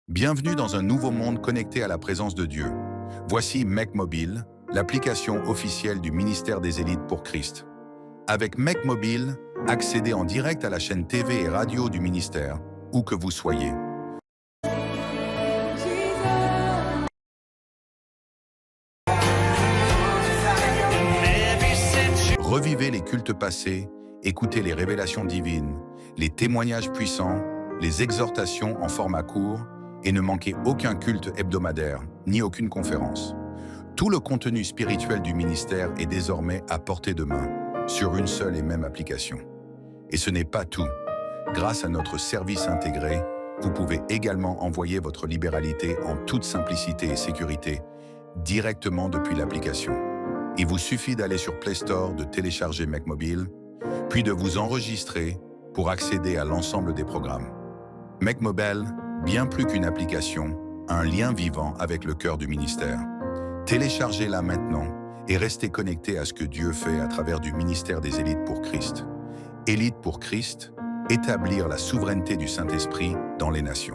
Bienvenue dans un nouveau monde connecté à la présence de Dieu. Voici Mec Mobile, l'application officielle du ministère des élites pour Christ. Avec Mec Mobile, accédez en direct à la chaîne TV et radio du ministère, où que vous soyez. Revivez les cultes passés, écoutez les révélations divines, les témoignages puissants, les exhortations en format court, et ne manquez aucun culte hebdomadaire, ni aucune conférence. Tout le contenu spirituel du ministère est désormais à portée de main, sur une seule et même application. Et ce n'est pas tout. Grâce à notre service intégré, vous pouvez également envoyer votre libéralité en toute simplicité et sécurité, directement depuis l'application. Il vous suffit d'aller sur Play Store, de télécharger Mec Mobile, puis de vous enregistrer pour accéder à l'ensemble des programmes. Mec Mobile, bien plus qu'une application, un lien vivant avec le cœur du ministère. Téléchargez-la maintenant et restez connecté à ce que Dieu fait à travers du ministère des élites pour Christ. Élite pour Christ, établir la souveraineté du Saint-Esprit dans les nations.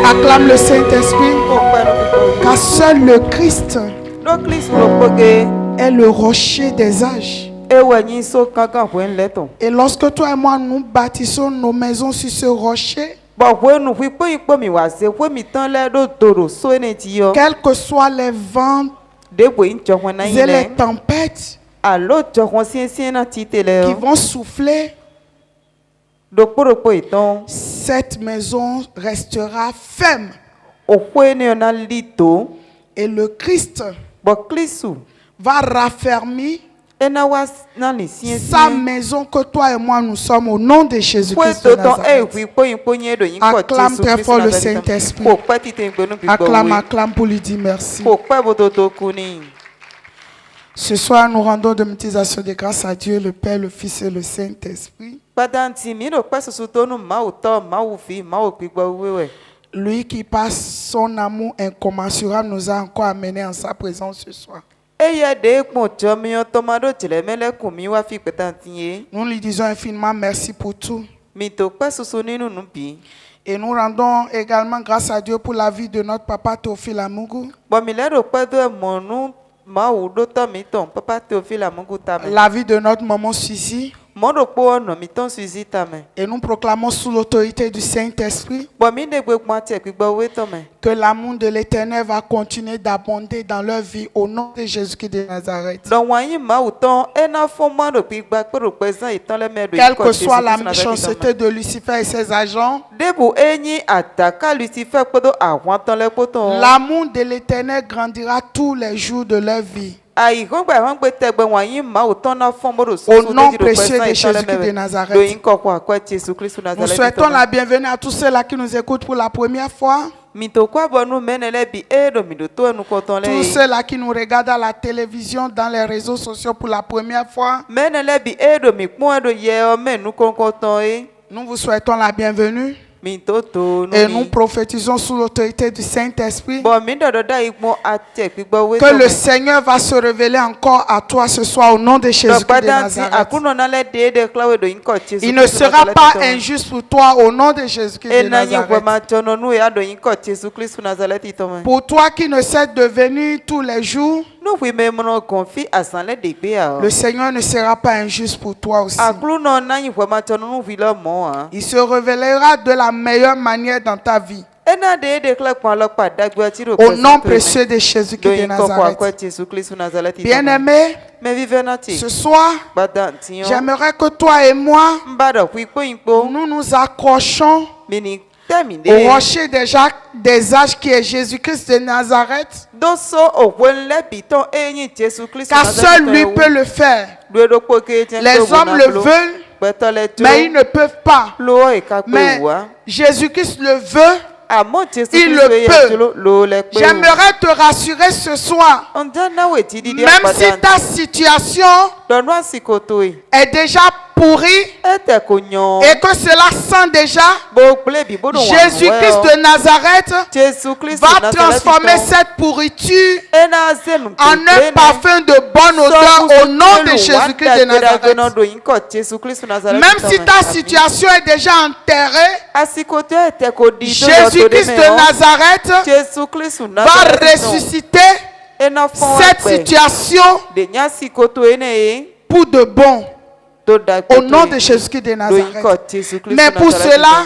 Acclame le Saint-Esprit, car seul le Christ est le rocher des âges. Et lorsque toi et moi nous bâtissons nos maisons sur ce rocher, quels que soient les vents et les tempêtes qui vont souffler, cette maison restera ferme. Et le Christ va raffermir sa maison que toi et moi nous sommes au nom de Jésus-Christ de Nazareth. Acclame très fort le Saint-Esprit. Acclame pour lui dire merci. Ce soir, nous rendons de multiplication de grâce à Dieu, le Père, le Fils et le Saint-Esprit. Lui qui par son amour incommensurable nous a encore amenés en sa présence ce soir. Nous lui disons infiniment merci pour tout. Et nous rendons également grâce à Dieu pour la vie de notre papa Théophile Amougou. La vie de notre maman Suzy. Et nous proclamons sous l'autorité du Saint-Esprit que l'amour de l'Éternel va continuer d'abonder dans leur vie au nom de Jésus-Christ de Nazareth. Quelle que soit la méchanceté de Lucifer et ses agents, l'amour de l'Éternel grandira tous les jours de leur vie. Au nom précieux de Jésus-Christ de Nazareth. Nous souhaitons la bienvenue à tous ceux-là qui nous écoutent pour la première fois. Tous ceux-là qui nous regardent à la télévision, dans les réseaux sociaux pour la première fois. Nous vous souhaitons la bienvenue. Et nous prophétisons sous l'autorité du Saint-Esprit que le Seigneur va se révéler encore à toi ce soir au nom de Jésus-Christ de Nazareth. Il ne sera pas injuste pour toi au nom de Jésus-Christ de Nazareth. Pour toi qui ne cesse de venir tous les jours, le Seigneur ne sera pas injuste pour toi aussi. Il se révélera de la meilleure manière dans ta vie. Au nom précieux de Jésus-Christ de Nazareth. Bien-aimé, ce soir, j'aimerais que toi et moi, nous nous accrochons au rocher des âges qui est Jésus-Christ de Nazareth. Car seul lui peut le faire. Les hommes le veulent, mais ils ne peuvent pas. Mais Jésus-Christ le veut. Il le peut. J'aimerais te rassurer ce soir. Même si ta situation est déjà pourrie et que cela sent déjà, Jésus-Christ de Nazareth va transformer cette pourriture en un parfum de bonne odeur au nom de Jésus-Christ de Nazareth. Même si ta situation est déjà enterrée, Jésus-Christ de Nazareth va ressusciter cette situation pour de bon. Au nom de Jésus-Christ de Nazareth. Mais pour cela,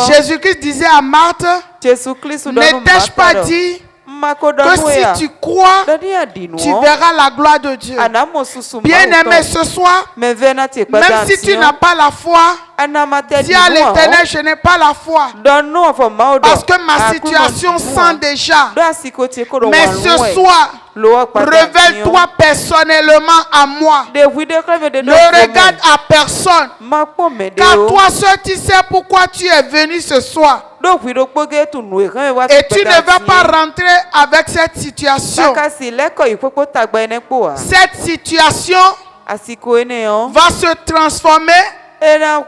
Jésus-Christ disait à Marthe, n'ai-je pas dit que si tu crois, tu verras la gloire de Dieu. Bien-aimé, ce soir, même si tu n'as pas la foi, dis à l'Éternel, je n'ai pas la foi. Parce que ma situation sent déjà. Mais ce soir, révèle-toi personnellement à moi. Ne regarde à personne. Car toi seul tu sais pourquoi tu es venu ce soir. Et tu ne vas pas rentrer avec cette situation. Cette situation va se transformer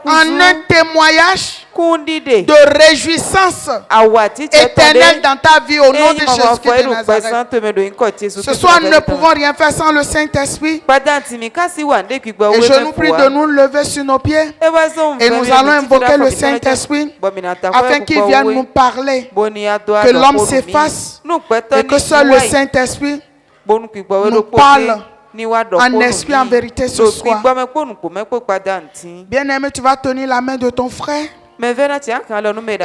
en un témoignage de réjouissance éternelle dans ta vie au nom de Jésus-Christ de Nazareth. Ce soir, nous ne pouvons rien faire sans le Saint-Esprit. Et je nous prie de nous lever sur nos pieds et nous allons invoquer le Saint-Esprit afin qu'il vienne nous parler, que l'homme s'efface et que seul le Saint-Esprit nous parle en esprit, en vérité ce soir. Bien-aimé, tu vas tenir la main de ton frère et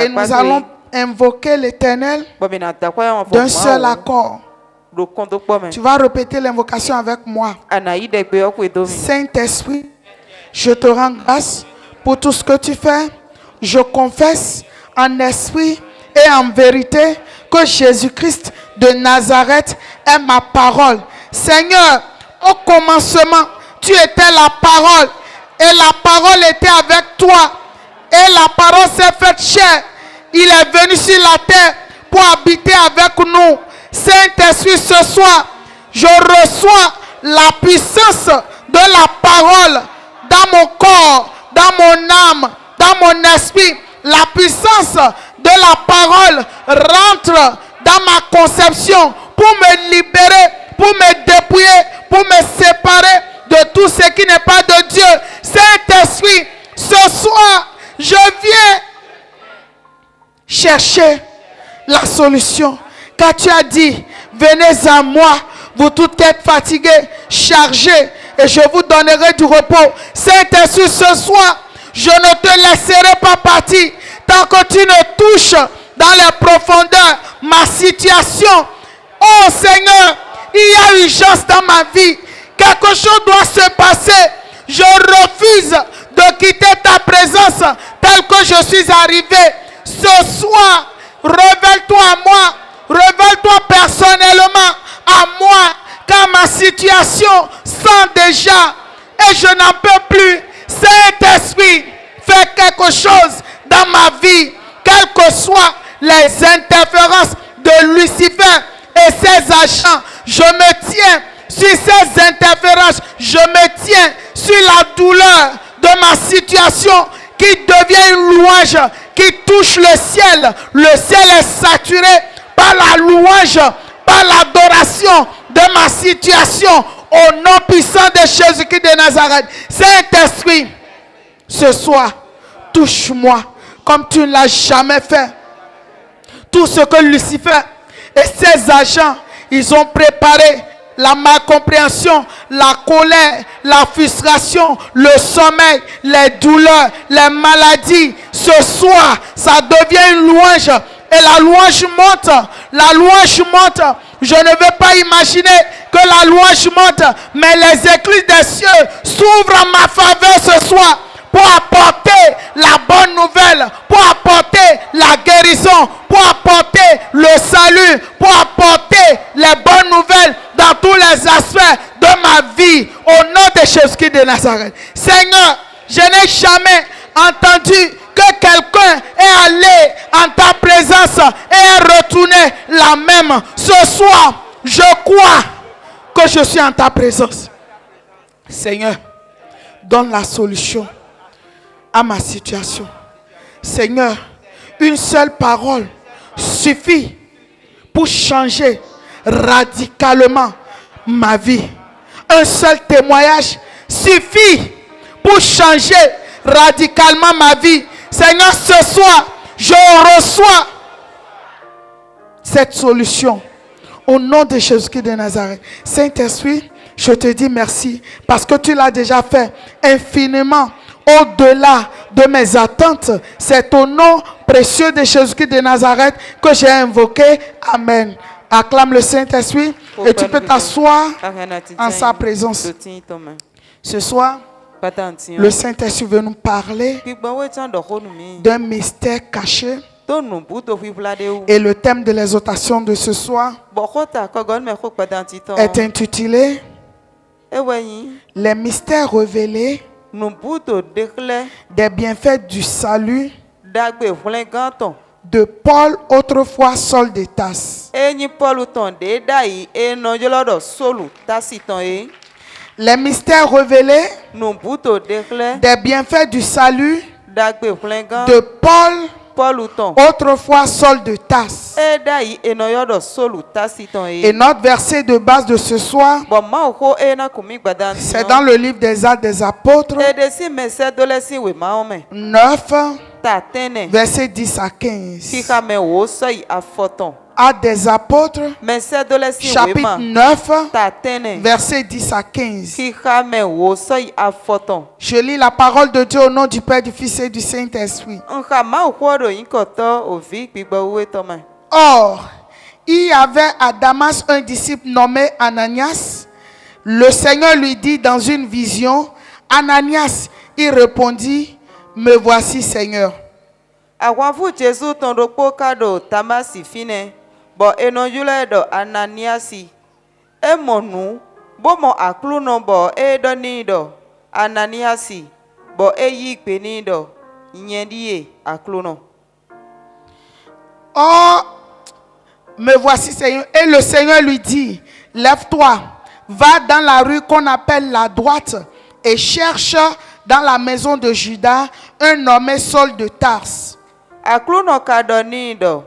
nous allons invoquer l'Éternel d'un seul accord. Tu vas répéter l'invocation avec moi. Saint-Esprit, je te rends grâce pour tout ce que tu fais. Je confesse en esprit et en vérité que Jésus-Christ de Nazareth est ma parole. Seigneur, au commencement, tu étais la parole et la parole était avec toi et la parole s'est faite chair. Il est venu sur la terre pour habiter avec nous. Saint-Esprit, ce soir, je reçois la puissance de la parole dans mon corps, dans mon âme, dans mon esprit. La puissance de la parole rentre dans ma conception pour me libérer, pour me dépouiller, pour me séparer de tout ce qui n'est pas de Dieu. Saint-Esprit, ce soir, je viens chercher la solution. Car tu as dit, venez à moi, vous toutes qui êtes fatigués, chargés, et je vous donnerai du repos. Saint-Esprit, ce soir, je ne te laisserai pas partir tant que tu ne touches dans les profondeurs ma situation. Oh Seigneur, il y a urgence dans ma vie. Quelque chose doit se passer. Je refuse de quitter ta présence telle que je suis arrivé. Ce soir, révèle-toi à moi. Révèle-toi personnellement à moi. Car ma situation sent déjà. Et je n'en peux plus. Saint-Esprit, fais quelque chose dans ma vie. Quelles que soient les interférences de Lucifer et ses agents, je me tiens sur ces interférences, je me tiens sur la douleur de ma situation, qui devient une louange qui touche le ciel. Le ciel est saturé par la louange, par l'adoration de ma situation au nom puissant de Jésus-Christ de Nazareth. Saint-Esprit, ce soir, touche-moi comme tu ne l'as jamais fait. Tout ce que Lucifer et ses agents, ils ont préparé, la malcompréhension, la colère, la frustration, le sommeil, les douleurs, les maladies. Ce soir, ça devient une louange. Et la louange monte. La louange monte. Je ne veux pas imaginer que la louange monte. Mais les écluses des cieux s'ouvrent en ma faveur ce soir pour apporter la bonne nouvelle, pour apporter la guérison, pour apporter le salut, pour apporter les bonnes nouvelles dans tous les aspects de ma vie. Au nom de Jésus-Christ de Nazareth. Seigneur, je n'ai jamais entendu que quelqu'un est allé en ta présence et est retourné la même. Ce soir, je crois que je suis en ta présence. Seigneur, donne la solution à ma situation. Seigneur, une seule parole suffit pour changer radicalement ma vie. Un seul témoignage suffit pour changer radicalement ma vie. Seigneur, ce soir, je reçois cette solution au nom de Jésus-Christ de Nazareth. Saint-Esprit, je te dis merci parce que tu l'as déjà fait infiniment au-delà de mes attentes. C'est au nom précieux de Jésus-Christ de Nazareth que j'ai invoqué. Amen. Acclame le Saint-Esprit et tu peux t'asseoir en sa présence. Ce soir, le Saint-Esprit veut nous parler d'un mystère caché. Et le thème de l'exhortation de ce soir est intitulé Les mystères révélés des bienfaits du salut de Paul, autrefois Saul de Tarse. Les mystères révélés des bienfaits du salut de Paul, autrefois Saul de Tarse. Et notre verset de base de ce soir, c'est dans le livre des Actes des Apôtres, 9, verset 10 à 15. Actes des Apôtres, chapitre 9, verset 10 à 15. Je lis la parole de Dieu au nom du Père, du Fils et du Saint-Esprit. Or, il y avait à Damas un disciple nommé Ananias. Le Seigneur lui dit dans une vision, Ananias, il répondit, me voici Seigneur. Ananiasi emonu bomo akluno bo edonido Ananiasi bo eyikpenido nyendie akluno. Oh, me voici Seigneur. Et le Seigneur lui dit, lève-toi, va dans la rue qu'on appelle la droite et cherche dans la maison de Judas un nommé Saul de Tarse. Akluno kadonido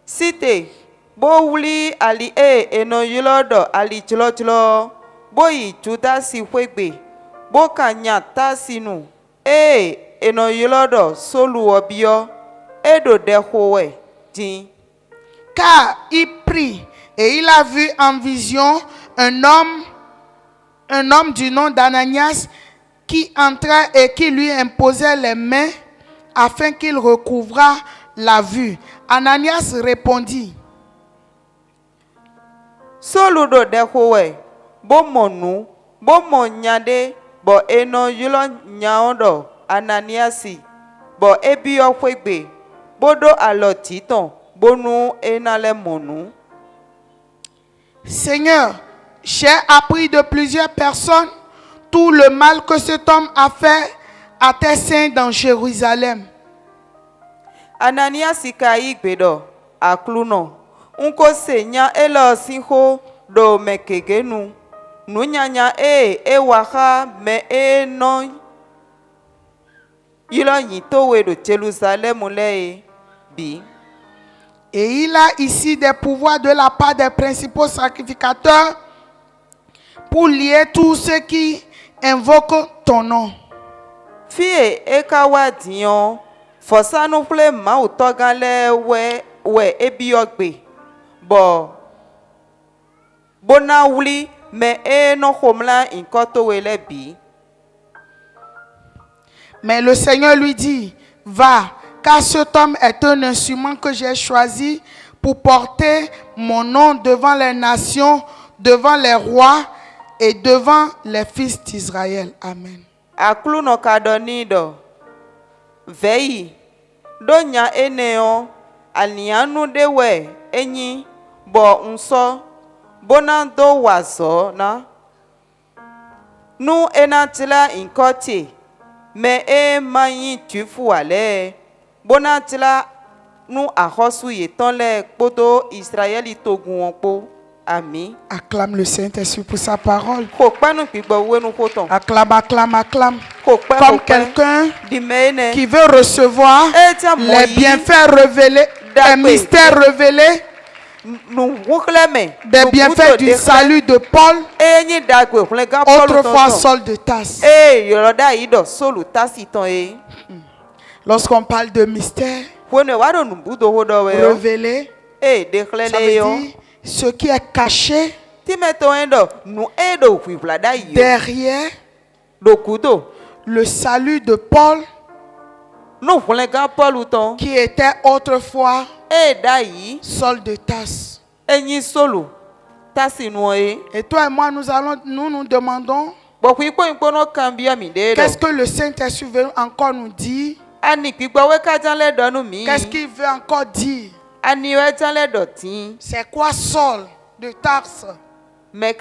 site bo wuli ali eno yulodo ali chlo bo yi juda si wegbe bo kanya tasinu eno yulodo solu obio edo dehowe din. Car il prit et il a vu en vision un homme du nom d'Ananias qui entrait et qui lui imposait les mains afin qu'il recouvrât la vue. Ananias répondit, Soludo dehowe bo monu bo monyade bo eno yulo nyaondo Ananiasi bo ebio wegbe bodo alotiton bonu enale monu. Seigneur, j'ai appris de plusieurs personnes tout le mal que cet homme a fait à tes saints dans Jérusalem. Ananiasi kaigbedo akluno unko senya elo sinho do mekegenu nunyanya ewaha me eno yilo yin towe do Jérusalem le bi. Et il a ici des pouvoirs de la part des principaux sacrificateurs pour lier tous ceux qui invoquent ton nom. Fie ekawa dion fosanu kple ma utogan le we ebiogbe bo bona wuli me no homla inkoto we le bi. Mais le Seigneur lui dit, va, car cet homme est un instrument que j'ai choisi pour porter mon nom devant les nations, devant les rois et devant les fils d'Israël. Amen. Aklu no kadonido vei donya eneo alianu dewe enyi bo unso bona do wazo na nu enatila inkoti me mayi tufu ale bona tila nu ahosu yeton le kpoto Israeli togun won po. Ami. Acclame le Saint-Esprit pour sa parole. Acclame, acclame, acclame. Comme quelqu'un qui veut recevoir les bienfaits révélés, les mystères révélés, des bienfaits du salut de Paul, autrefois Saul de Tarse. Lorsqu'on parle de mystère révélé, ça veut dire ce qui est caché derrière le salut de Paul qui était autrefois Saul de Tarse. Et toi et moi, nous demandons qu'est-ce que le Saint-Esprit veut encore nous dire? Qu'est-ce qu'il veut encore dire? C'est quoi Saul de Tarse? C'est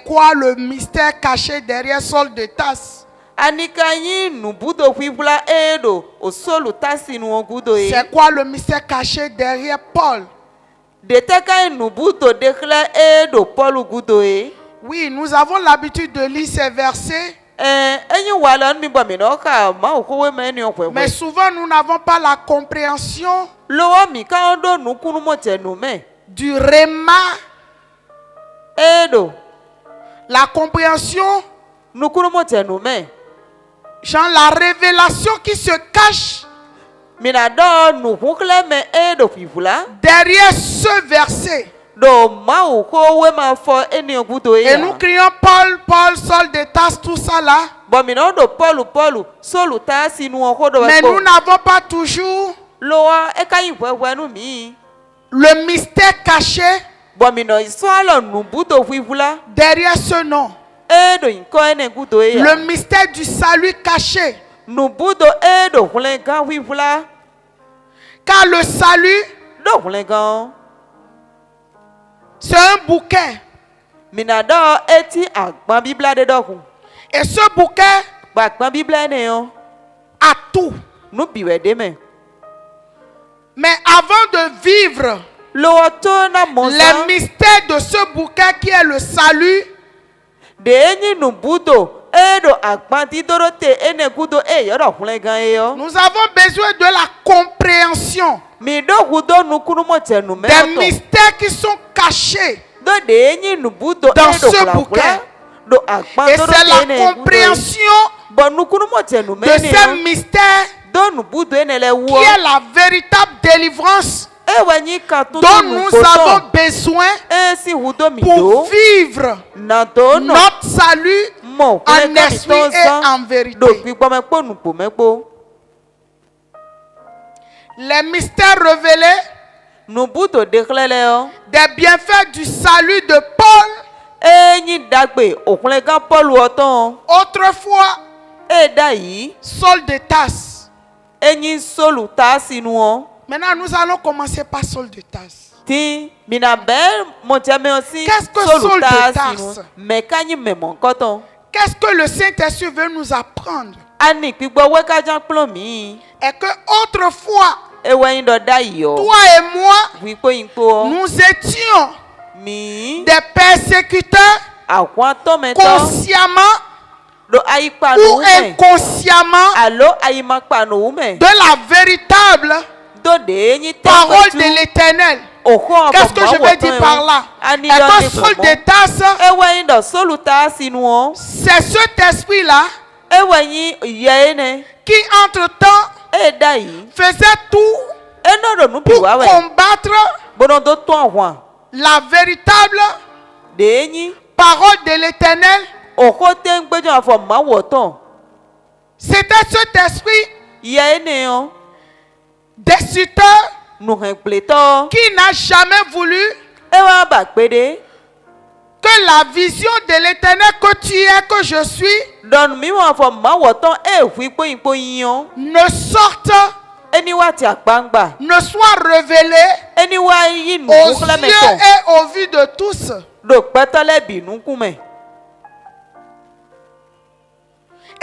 quoi le mystère caché derrière Saul de Tarse? C'est quoi le mystère caché derrière Paul? Oui, nous avons l'habitude de lire ces versets. Mais souvent nous n'avons pas la compréhension du réma, la compréhension, genre la révélation qui se cache derrière ce verset. Et nous crions Paul, Paul, Saul de Tarse, tout ça là. Mais nous n'avons pas toujours le mystère caché derrière ce nom. Le mystère du salut caché. Car le salut, c'est un bouquet. Et ce bouquet a tout. Mais avant de vivre les mystères de ce bouquet qui est le salut, nous avons besoin de la compréhension des mystères qui sont cachés dans ce bouquet. Et c'est la compréhension de ces mystères qui est la véritable délivrance dont nous avons besoin pour vivre notre salut en esprit et en vérité. Les mystères révélés des bienfaits du salut de Paul. Autrefois, Saul de Tarse. Maintenant, nous allons commencer par Saul de Tarse. Qu'est-ce que Saul de Tarse? Qu'est-ce que le Saint-Esprit veut nous apprendre? Et que autrefois, toi et moi, nous étions des persécuteurs consciemment do ayipa ou no me inconsciemment alo ayimakpa no me de la véritable do de nyi parole de l'Éternel. Qu'est-ce que je veux dire par là? Et que Saul de Tarse, ewe yin do soluta sinu c'est cet esprit-là ewe yin yene qui, entre-temps, e dai faisait tout eno do nu pour biwa we combattre bono do to ahwan la véritable de nyi parole de l'Éternel. oko te ngbejo afọ mawo ton C'était cet esprit yene on destructeur nu hen pleto qui n'a jamais voulu ewa ba pede que la vision de l'Éternel que tu es, que je suis, don mi mo afọ mawo ton e fu ipo yin ne sorte, eni wa ti agbangba ne soit révélée eni wa yin nu aux kule yeux meton et aux vues de tous. do petole binu kume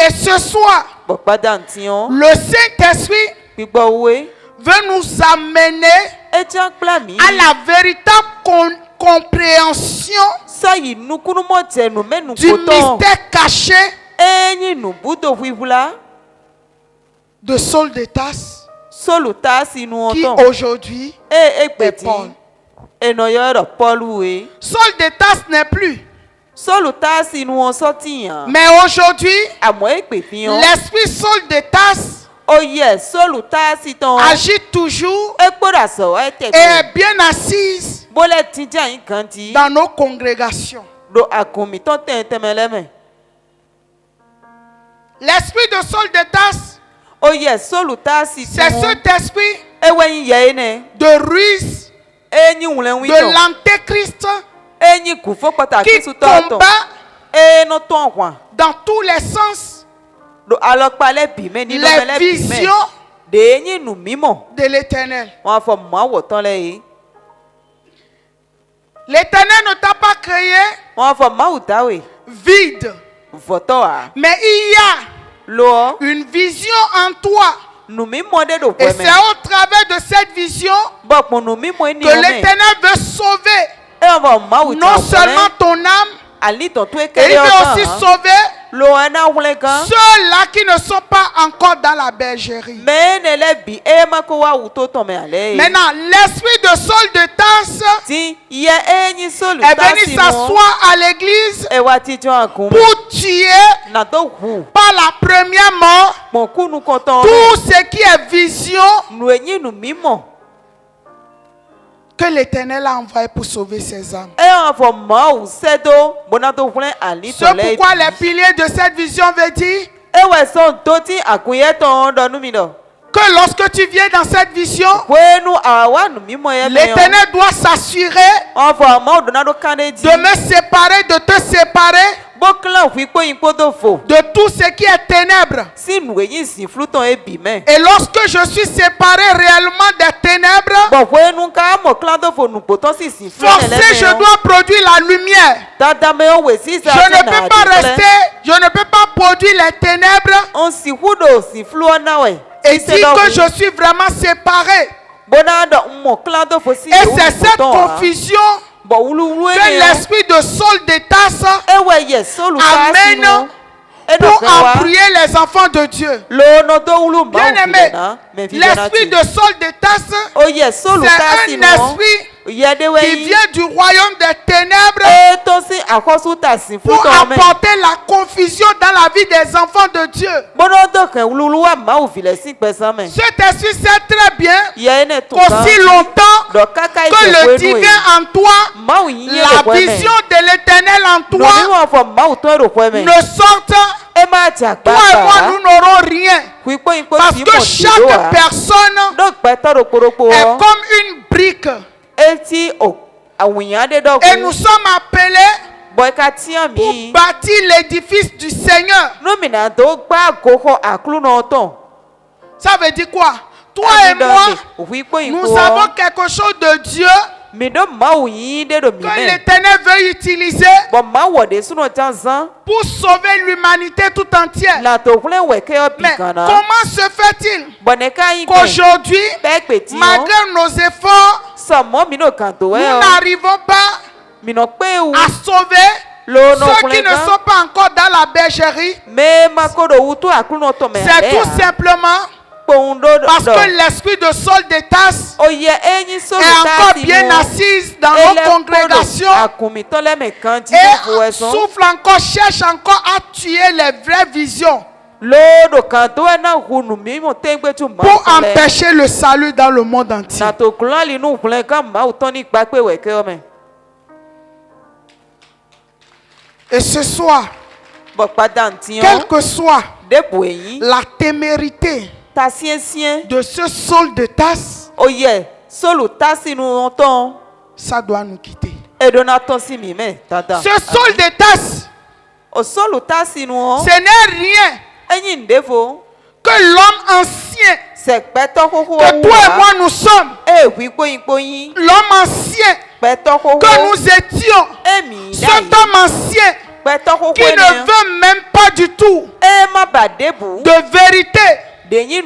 Et ce soir, bo pada ntion le Saint-Esprit gbigbo we veut nous amener e ti akpla mi à la véritable compréhension so yi nukunu mo tenu menu du koton mystère caché enyi nu budo wivula de Saul de Tarse, soluta sinu qui onton aujourd'hui e est peti Paul. enoyo ro Paul we Saul de Tarse n'est plus. soluta sinu on sotiyan Mais aujourd'hui, amo e peti on l'esprit Saul de Tarse oye soluta siton agit toujours e kpoda so e et tete est bien assise bole tinja yin kanti dans nos congrégations. do akumi ton temeleme L'esprit de Saul de Tarse, oye soluta c'est siton cet esprit ewe yin yene de ruse enyi wule wi de ton l'antéchrist enyi kufo pataki qui su ton combat eno ton kwa dans tous les sens do alokpale bi me ni lo les mele bi me visions de enyi nu mimo de l'Éternel. won fo mo wo ton le yi L'Éternel ne t'a pas créé won fo ma utawe vide, voto a mais il y a lo une vision en toi. nu mimo de do Et pwe c'est me au travers de cette vision bo pon nu mimo ni que o me l'Éternel veut sauver e won fo ma uta non seulement ton âme, ali ton to e et il kere o veut aussi kan sauver lo ena wule kan ceux-là qui ne sont pas encore dans la bergerie. me ne le bi e ma ko wa uto ton me ale Maintenant, l'esprit de Saul de Tarse ti ye enyi solu est ta venu si s'asseoir à l'église e wa ti jo akun pour tuer na do hu par la première mort pon kunu konton tout ce qui est vision nu enyi nu mimo que l'Éternel a envoyé pour sauver ses âmes. e won fo ma u sedo bona to wule ali to C'est le pourquoi les piliers de cette vision veulent dire e we so to ti akunye ton do nu mi do que lorsque tu viens dans cette vision, wenu awa nu mimo ye me l'Éternel doit s'assurer on fo ma do na do kane di de me séparer, de te séparer boklan fu ipo ipo do fo de tout ce qui est ténèbres. si nu enyi si fluton e bi me Et lorsque je suis séparé réellement des ténèbres, bo wenu ka mo klan do fo nu poton si si fluton forcé je dois produire la lumière. dada me o we si sa Je ne peux pas rester, je ne peux pas produire les ténèbres on si hudo si fluon na we et dire que je suis vraiment séparé. bona do mo klan do fo si Et c'est cette confusion bo wulu wulu que l'esprit de Saul de Tarse ewe ye solu ka amène sinu pour appuyer les enfants de Dieu. lo no do wulu ba Bien aimé, me fi l'esprit de Saul de Tarse, o ye solu ka c'est sinu un esprit ye de qui we vient du royaume des ténèbres e to si akosu ta si pour fluton me apporter la confusion dans la vie des enfants de Dieu. bona do kan wulu wa ma o fi le si pesan me Cet esprit sait très bien ye ne to qu'aussi longtemps do kaka que le divin en toi, ma o yin ye la vision de l'éternel en no toi ni won fo ma o to ro po me ne sorte, e ma ti toi et moi agba nous n'aurons rien. fu ipo ipo Parce si que mo ti do chaque personne do peta ro poropo est comme une brique. eti o awuyan de do Et nous sommes appelés boy ka ti an pour mi bâtir l'édifice du Seigneur. no mi na do gba gogo aklu no ton Ça veut dire quoi? Toi et moi, fu ipo nous avons quelque chose de Dieu mi do ma o yin de do mi que me l'Éternel veut utiliser bo ma wo de suno tanzan pour sauver l'humanité tout entière. la to vle we ke o Mais bikana comment se fait-il bonne ka yin qu'aujourd'hui, be peti malgré nos efforts, so mo mi no kan to nous e o n'arrivons pas mi no pe u à sauver Ceux qui ne sont pas encore dans la bergerie, c'est tout simplement parce que l'esprit de Saul de Tarse est encore bien assise dans nos congrégations et souffle encore, cherche encore à tuer les vraies visions pour empêcher le salut dans le monde entier. Et ce soir, quelle que soit la témérité de ce Saul de Tarse, ça doit nous quitter. Ce Saul de Tarse, ce n'est rien que l'homme ancien que toi et moi nous sommes. L'homme ancien que nous étions, cet homme ancien qui ne veut même pas du tout de vérité. Et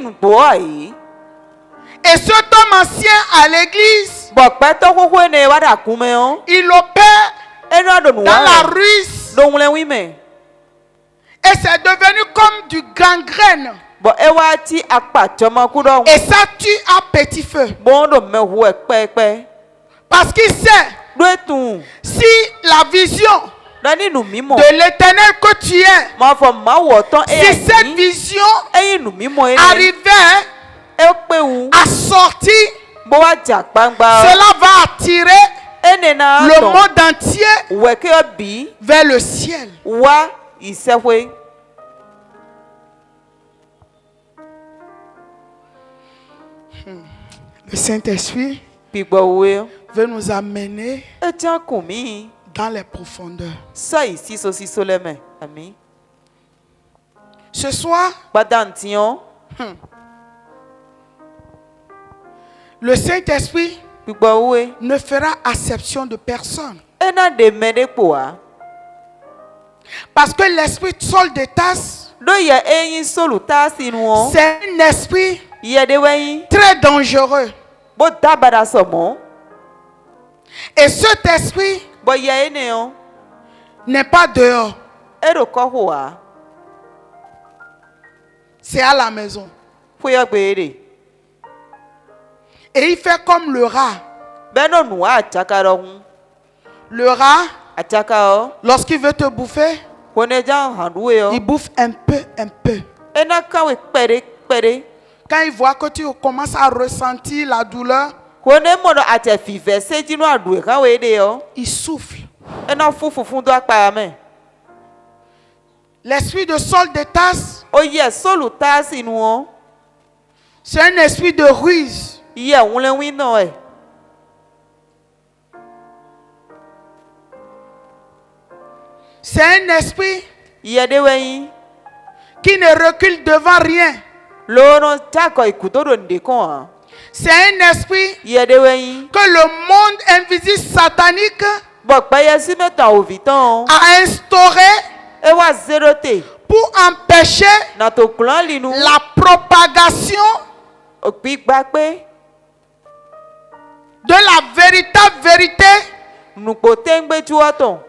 cet homme ancien à l'église, il opère dans la ruse et c'est devenu comme du gangrène. Et ça tue à petit feu. Parce qu'il sait, si la vision de l'éternel que tu es, si cette vision arrivait à sortir, cela va attirer le monde entier vers le ciel. Le Saint-Esprit veut nous amener dans les profondeurs. Ce soir, le Saint-Esprit ne fera acception de personne. Parce que l'esprit de Saul de Tarse, c'est un esprit très dangereux. Et cet esprit n'est pas dehors. C'est à la maison. Et il fait comme le rat. Le rat, lorsqu'il veut te bouffer, il bouffe un peu. Quand il voit que tu commences à ressentir la douleur, il souffle. L'esprit de Saul de Tarse, c'est un esprit de ruse. C'est un esprit qui ne recule devant rien. C'est un esprit que le monde invisible satanique a instauré pour empêcher la propagation de la véritable vérité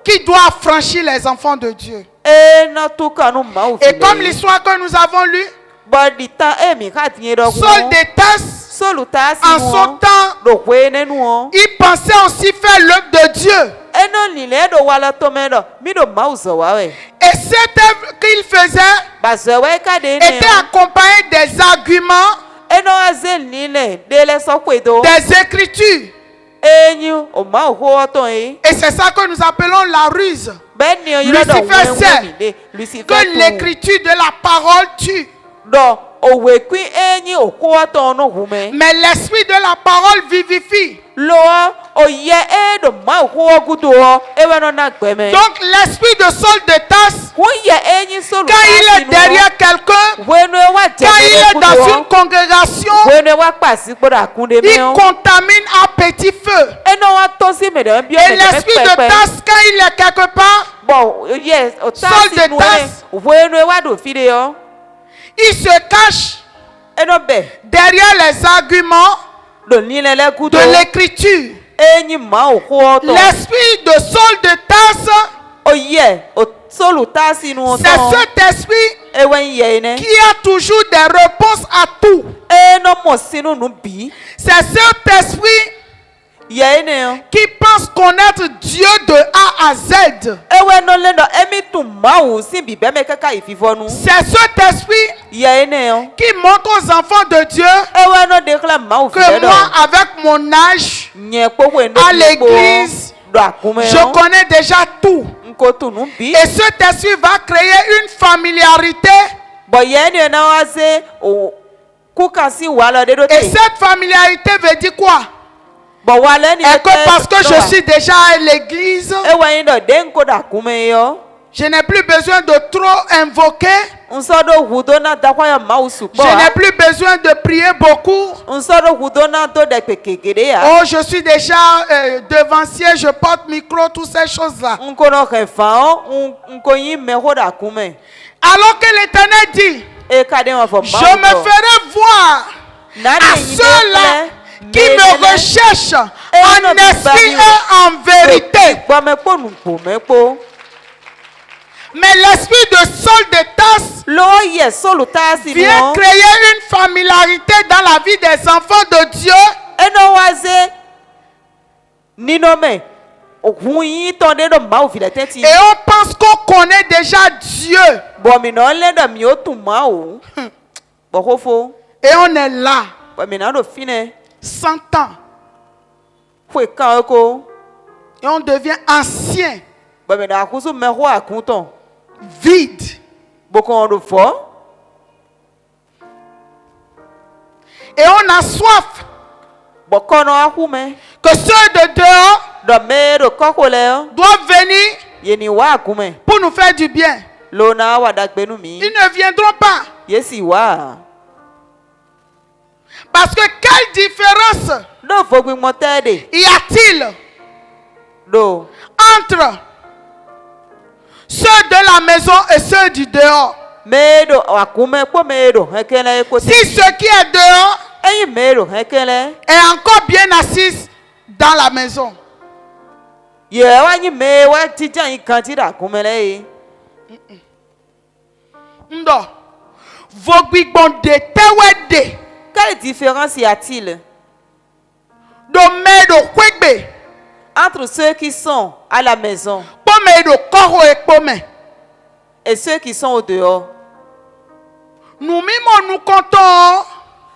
qui doit affranchir les enfants de Dieu. Et comme l'histoire que nous avons lue, Saul de Tarse, en son temps, il pensait aussi faire l'œuvre de Dieu. Et cette œuvre qu'il faisait était accompagnée des arguments, des écritures. Et c'est ça que nous appelons la ruse. Lucifer sait que l'écriture de la parole tue. Mais l'esprit de la parole vivifie. Donc l'esprit de Saul de Tarse, quand il est derrière quelqu'un, quand il est dans une congrégation, il contamine à petit feu. Et l'esprit de Tarse, quand il est quelque part, Saul de Tarse, il se cache derrière les arguments de l'écriture. L'esprit de Saul de Tarse Oye, o solo ta si nous C'est cet esprit E wen ye ne. qui a toujours des réponses à tout. E no mo si nous nous bi. C'est cet esprit Ye ne. qui pense connaître Dieu de A à Z. E wen no le no emi tu ma ou si bi be me kaka ififo nu. C'est cet esprit Ye ne. qui montre aux enfants de Dieu E wen no déclare ma ou que fi do. moi, avec mon âge, Nye po wen no à l'église, do akume je yo. connais déjà tout. Nko tu nu bi. Et cet esprit va créer une familiarité. Bo ye ne na wa se o kuka si wala de do Et te. cette familiarité veut dire quoi? Bo wala ni Et que parce que je suis déjà à l'église, E wen do de nko da kume yo. je n'ai plus besoin de trop invoquer. Nsodo hudona da kwa ya ma usu po. Je n'ai plus besoin de prier beaucoup. Nsodo hudona do de pekekede ya. Oh, je suis déjà devancier, je porte micro, toutes ces choses-là. Nkono refa on nkonyi meho da kume. Alors que l'Éternel dit, E kade ma fo ma. je me ferai voir à ceux-là qui me recherchent en esprit et en vérité. Ba me po nu po me po. Mais l'esprit de Saul de Tarse Lo ye solo ta si vient no. créer une familiarité dans la vie des enfants de Dieu. E no waze ni no me. O huyi ton de do ma o file tenti. Et on pense qu'on connaît déjà Dieu. Bo mi no le da mi o tu ma o. Bo hofo. Et on est là, Bo mi na do fine. 100 ans. Fwe kan ko. Et on devient ancien, Bo mi na kusu me ho akunton. vide. Bo kon do fo. Et on a soif Bo kono akume. que ceux de dehors Do me do kokole. doivent venir Yeni wa akume. pour nous faire du bien. Lona wa dagbenu mi. Ils ne viendront pas. Yesi wa. Parce que quelle différence Do fogwi motede. y a-t-il Do. entre ceux de la maison et ceux du dehors? Medo akume po medo hekele ko. Si ce qui est dehors Eyi medo hekele. est encore bien assis dans la maison, Ye wa nyi me wa tijan yi kan ti da akume le yi. ndo vogbigbon de tewede Quelle différence y a-t-il do medo kwegbe entre ceux qui sont à la maison pomedo koro ekpome. et ceux qui sont au dehors? Nous mimo nous comptons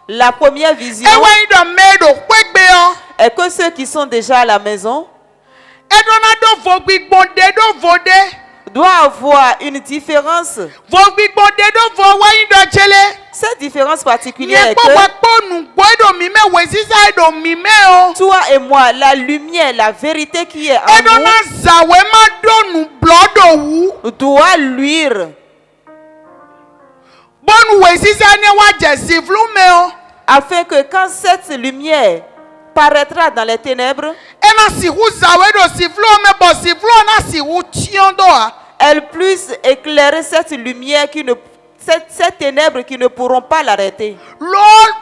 La première vision ewe do medo kwegbe o est que ceux qui sont déjà à la maison edona do vogbigbon de do vode doivent avoir une différence. vogbigbon de do vo weyi do jele. Cette différence particulière Nye est kpo que wekpo nugbo edo mime wezisa edo mime o. toi et moi, la lumière, la vérité qui est en Edona zawe ma do nu blodo wu. nous doit luire Bonu wezisa ne wa jezivlu me o. afin que quand cette lumière paraîtra dans les ténèbres, Ena si hu zawe do sivlu me bo sivlu na si hu tion do a. elle puisse éclairer cette lumière qui ne cette ténèbre qui ne pourront pas l'arrêter. Lord,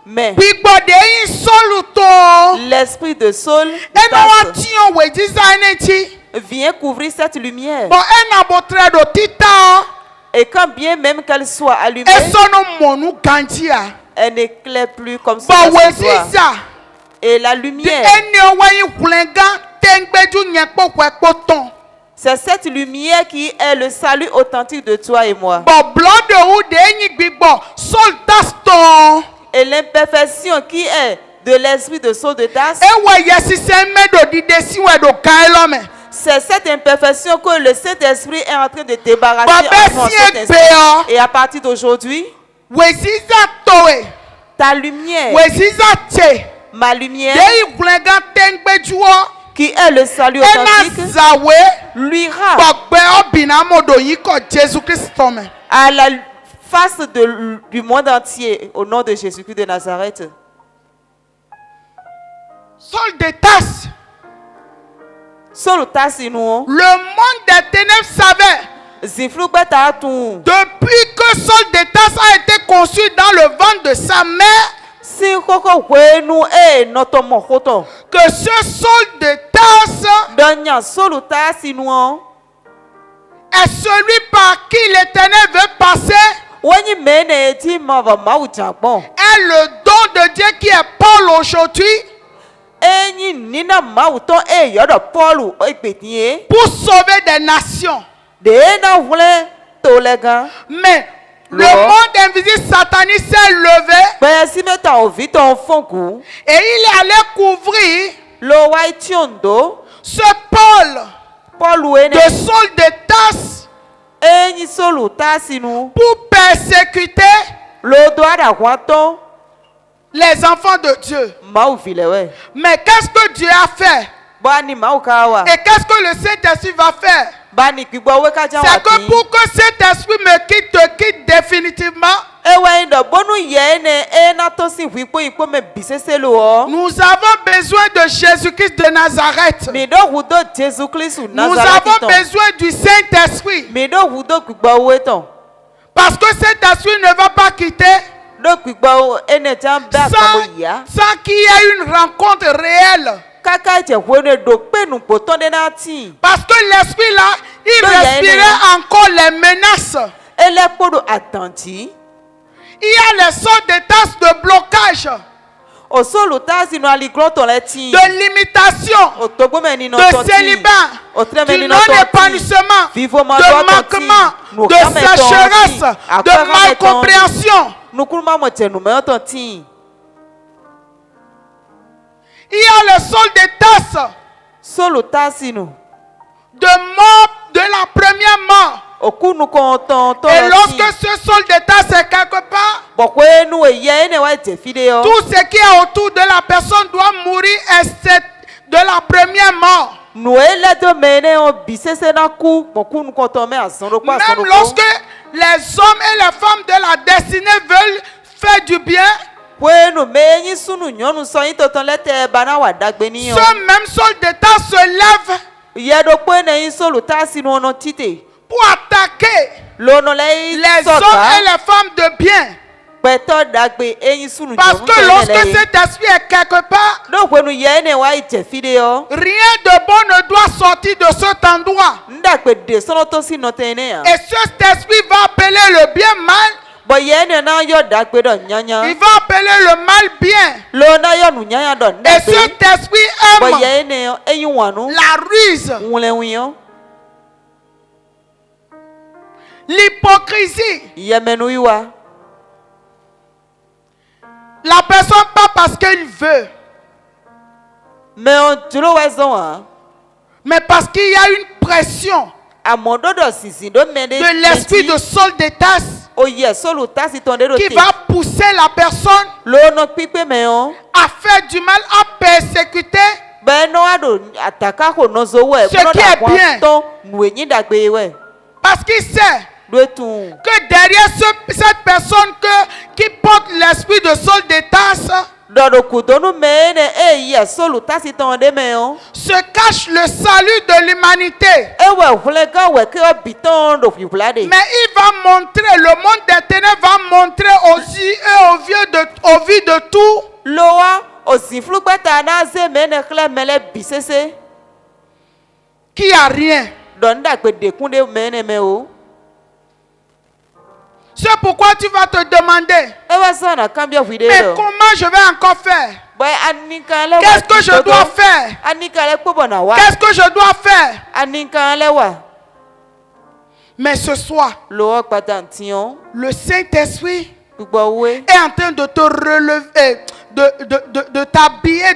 Mais gbigbo de yin solu to. l'esprit de Saul Ena wa tion wezisa ne ti. vient couvrir cette lumière. Bo ena bo tre do tita o. Et quand bien même qu'elle soit allumée, Esono monu ganti a. elle n'éclaire plus comme Bo ça. wezisa. Et la De lumière, eni wa yin kulenga tengbeju nye kpo kwekpo ton. c'est cette lumière qui est le salut authentique de toi et moi. But blood who de yin gbigbo soul taston. Et l'imperfection qui est de l'esprit de Saul de Tarse, Ewe yesise medo dide siwe do kaelome. c'est cette imperfection que le Saint-Esprit est en train de débarrasser Babe en nous en si cet instant. ekbeo. Et à partir d'aujourd'hui, Wesiza towe. ta lumière, Wesiza te. ma lumière, De kulenga tengbeju o. qui est le salut Ena authentique, zawe. luira Gbogbe obinamo do yin ko Jesu Christo me. à la face du monde entier au nom de Jésus-Christ de Nazareth. Saul de Tarse. Saul Tassinou, Le monde des ténèbres savait. Ziflou Beta Tou, Depuis que Saul de Tarse a été conçu dans le ventre de sa mère, Si Koko Wenu et notre Mokoto, que ce Saul de Tarse Danya Saul Tassinou, est celui par qui l'Éternel veut passer, wonyi mene eti mava mau chakbon. est le don de Dieu qui est Paul aujourd'hui Enyi nina mau ton e yodo Paulu ekpetie. pour sauver des nations. De na vle tolega. Mais le Non. monde invisible satanique s'est levé Ben si meta o vite en fonku. et il est allé couvrir Lo wai tiondo. ce Paul Paulu ene. de Saul de Tarse Enyi solu tasinu. pour persécuter Lo doa da kwaton. les enfants de Dieu. Mau vilewe. Mais qu'est-ce que Dieu a fait? Bani mau kawa. Et qu'est-ce que le Saint-Esprit va faire? Bani kigbo we ka jan C'est que wati. pour que cet esprit me quitte, te quitte définitivement, Ewe ndo bonu yene e na to si wipo ipo me bisese lo o. nous avons besoin de Jésus-Christ de Nazareth. Mi do hudo Jésus Christ ou Nous Nazareth avons ton. besoin du Saint-Esprit. Mi do hudo kigbo we ton. Parce que cet esprit ne va pas quitter Do kigbo ene jan ba kamo ya. sans qu'il y ait une rencontre réelle. Kaka je wene do pe nu poton de na ti. Parce que l'esprit là, il Donc, il y a respirait encore les menaces. Ele podo attenti. Il y a les sortes de tasses de blocage, O solo tazi no aligro ton le ti. de limitation, O togbo me ni no de ton ti. célibat, O tre me du ni no ton ti. non-épanouissement, Vivo ma de doa ton ti. manquement, Nou de kame ton ti. sécheresse, Akwa de kame ton ti. malcompréhension. Nou kulma mo te nou me ton ti. Il y a le sol de tasses Solo tazi nou. de mort, de la première mort. Oku nou konton ton Et ti. lorsque ce sol de tasses est quelque part, Bokwe nou e ye ene wa te fide yo. tout ce qui est autour de la personne doit mourir excepté de la première mort. Nou e le do mene on bisese na ku. Boku nou konton me asondo kwa asondo Même lorsque les hommes et les femmes de la destinée veulent faire du bien, Kwe nou me yin sunu nyonu so yin toton lete bana wa dagbe ni yo. ce même sol de tasses se lève Ye do kwe ne yin solo tazi nou ono tite. pour attaquer Lono le yin les hommes et sota. les femmes de bien. Peto dagbe e yin sunu Parce nyonu que so lorsque yin le. cet esprit est quelque part, Do kwe nou ye ene wa ite fide yo. rien de bon ne doit sortir de cet endroit. Ndakbe de sono to si no tene ya. Et cet esprit va appeler le bien mal, Bo ye ene na yo dagbe do nyanya. il va appeler le mal bien. Lo na yo nu nyanya do Et ndagbe. cet esprit Bo aime ye ene yo e yin wanu. la ruse, Wule wiyo. l'hypocrisie. Ye menu yiwa. La personne pas parce qu'il veut, Me on tulo we zon wa. mais parce qu'il y a une pression Amondo do sisi do mede. de l'esprit de Saul de Tarse O ye solo tasi tonde do qui te. va pousser la personne Lo no pipe me on. à faire du mal, à persécuter Ben no ado ataka ko no zo we. Ce qui est bien. Ton nou yin dagbe we. parce qu'il sait Do tun. que derrière cette personne qui porte l'esprit de Saul de Tarse Do do ku do no me ne e ye solo tasi tonde me on. se cache le salut de l'humanité. E we vle ga we ke o biton do fi vlade. Mais il va montrer, le monde des ténèbres va montrer aux yeux et aux vies de tout Loa o si flugbata na ze me ne kle mele bisese. qu'il n'y a rien. Do ndagbe de kunde me ne me o. C'est pourquoi tu vas te demander, E wa so na kambia video. mais comment je vais encore faire? Boy anika le wa. Qu'est-ce que je dois faire? Anika le ko bona wa. Qu'est-ce que je dois faire? Anika le wa. Mais ce soir, Lo patantion. le Saint-Esprit Gbogbo we. est en train de te relever, de t'habiller,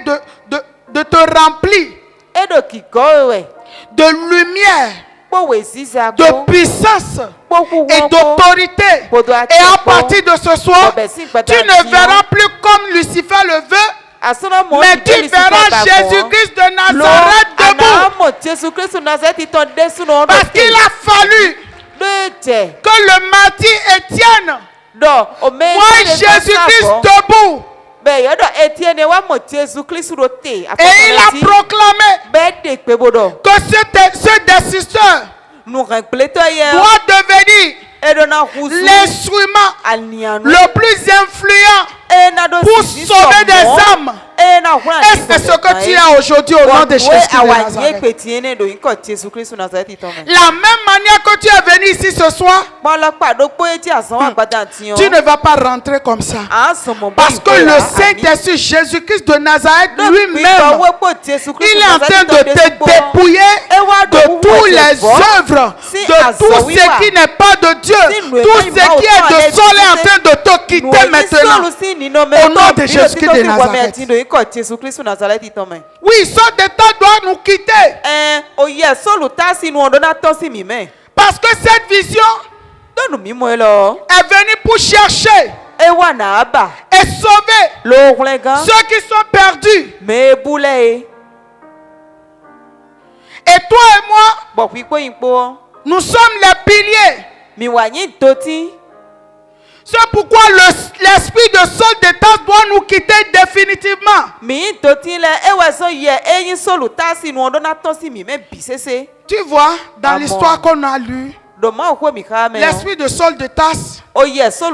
de te remplir E do ki ko we. de lumière, Po we sisa de ko. puissance Po ku et won ko. d'autorité. Et à partir de ce soir, tu ne verras plus comme Lucifer le veut, Asona mo. mais tu verras Jésus-Christ de Nazareth debout. Ana mo Jésus Christ Nazareth ton desu no. Parce qu'il a fallu de te. que le martyr Étienne Do o me. voie Jésus-Christ debout. Be yo do Etienne wa mo Jésus Christ ro te. Et il a proclamé Be de pe bodo. que ce destitueur Nou rempleto ye. doit devenir E do na huzu. l'instrument Alniano. le plus influent pour sauver des âmes. Et c'est ce que tu as aujourd'hui au nom de Jésus de Nazareth. La même manière que tu es venu ici ce soir, tu ne vas pas rentrer comme ça. Parce que le Saint-Esprit, Jésus-Christ de Nazareth lui-même, il est en train de te dépouiller de toutes les œuvres, de tout ce qui n'est pas de Dieu, tout ce qui est de sol est en train de te quitter maintenant. Au nom de Jésus-Christ de Nazareth. Oui, ce détail doit nous quitter. Parce que cette vision est venue pour chercher et sauver ceux qui sont perdus. Et toi et moi, nous sommes les piliers. C'est pourquoi l'esprit de Saul de Tarse doit nous quitter définitivement. Tu vois, dans l'histoire qu'on a lue, l'esprit de Saul de Tarse,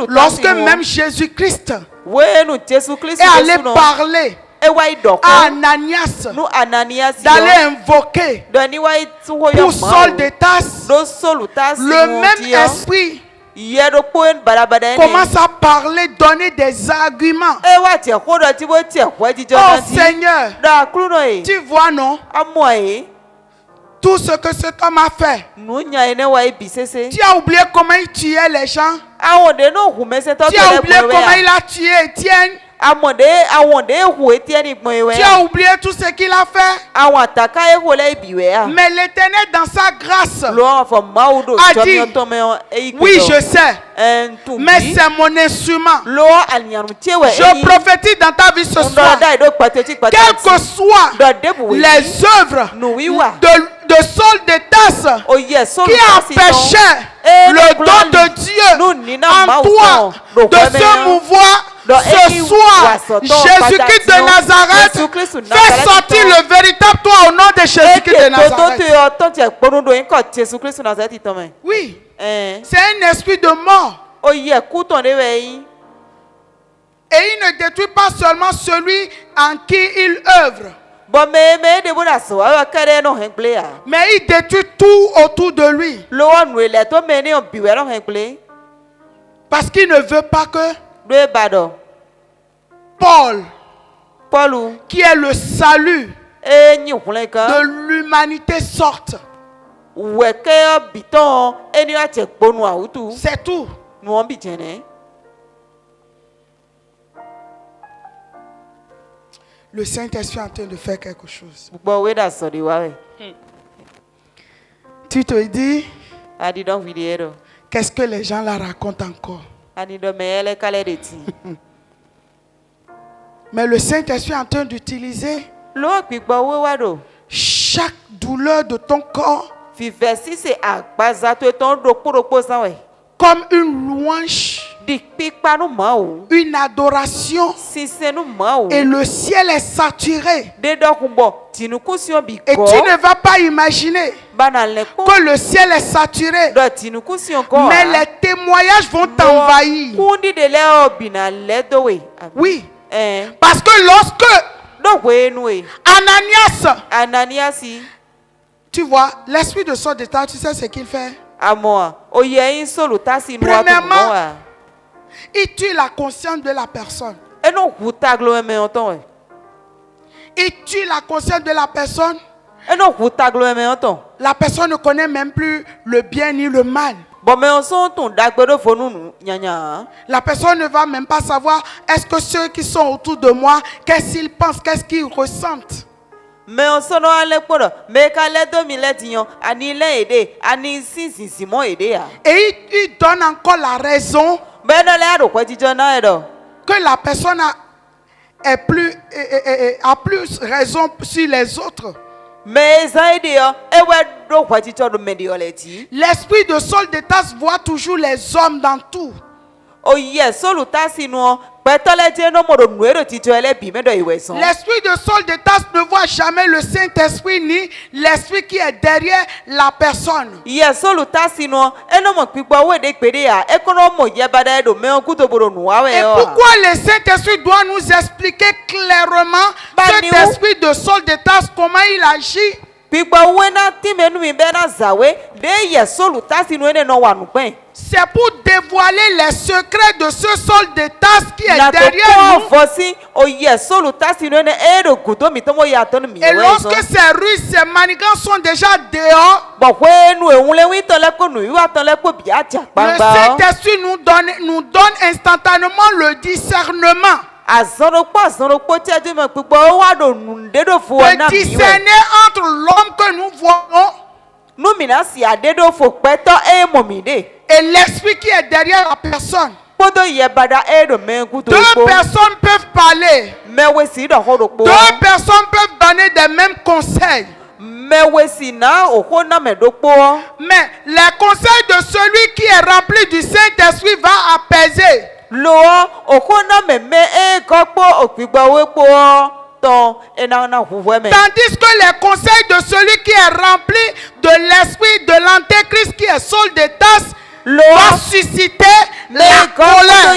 lorsque même Jésus-Christ est allé parler à Ananias d'aller invoquer pour Saul de Tarse, le même esprit commence à parler, donner des arguments. Oh Seigneur, tu vois non? Tout ce que cet homme a fait. Tu as oublié comment il tuait les gens. Tu as oublié comment il a tué Étienne. Tu as oublié tout ce qu'il a fait. Mais l'Éternel dans sa grâce a dit, oui je sais, mais c'est mon instrument. Je prophétise dans ta vie ce soir, quelles que soient les œuvres de Saul de Tarse qui empêchaient le don de Dieu en toi de se mouvoir. Ce soir, Jésus-Christ de Nazareth fait sortir le véritable toi au nom de Jésus-Christ de Nazareth. Oui, c'est un esprit de mort. Et il ne détruit pas seulement celui en qui il œuvre, mais il détruit tout autour de lui. Parce qu'il ne veut pas que Paul, qui est le salut de l'humanité, sorte. C'est tout. Le Saint-Esprit est en train de faire quelque chose. Tu te dis, qu'est-ce que les gens la racontent encore? Mais le Saint-Esprit est en train d'utiliser chaque douleur de ton corps comme une louange, une adoration. Et le ciel est saturé. Et tu ne vas pas imaginer que le ciel est saturé. Mais les témoignages vont t'envahir. Oui. Parce que lorsque Ananias, tu vois, l'esprit de Saul de Tarse, tu sais ce qu'il fait? Premièrement, il tue la conscience de la personne. Il tue la conscience de la personne. La personne ne connaît même plus le bien ni le mal. La personne ne va même pas savoir est-ce que ceux qui sont autour de moi, qu'est-ce qu'ils pensent, qu'est-ce qu'ils ressentent. Et il donne encore la raison que la personne a plus raison sur les autres. L'esprit de Saul de Tarse voit toujours les hommes dans tout. L'esprit de Saul de Tarse ne voit jamais le Saint-Esprit ni l'esprit qui est derrière la personne. Et pourquoi le Saint-Esprit doit nous expliquer clairement cet esprit de Saul de Tarse, comment il agit? C'est pour dévoiler les secrets de ce Saul de Tarse qui est derrière nous. Et lorsque ces ruses, ces manigances sont déjà dehors, le Saint-Esprit nous donne instantanément le discernement. De discerner entre l'homme que nous voyons et l'esprit qui est derrière la personne. Deux personnes peuvent parler. Deux personnes peuvent donner des mêmes conseils. Mais les conseils de celui qui est rempli du Saint-Esprit va apaiser. Tandis que les conseils de celui qui est rempli de l'esprit de l'antéchrist qui est Saul de Tarse va susciter la colère.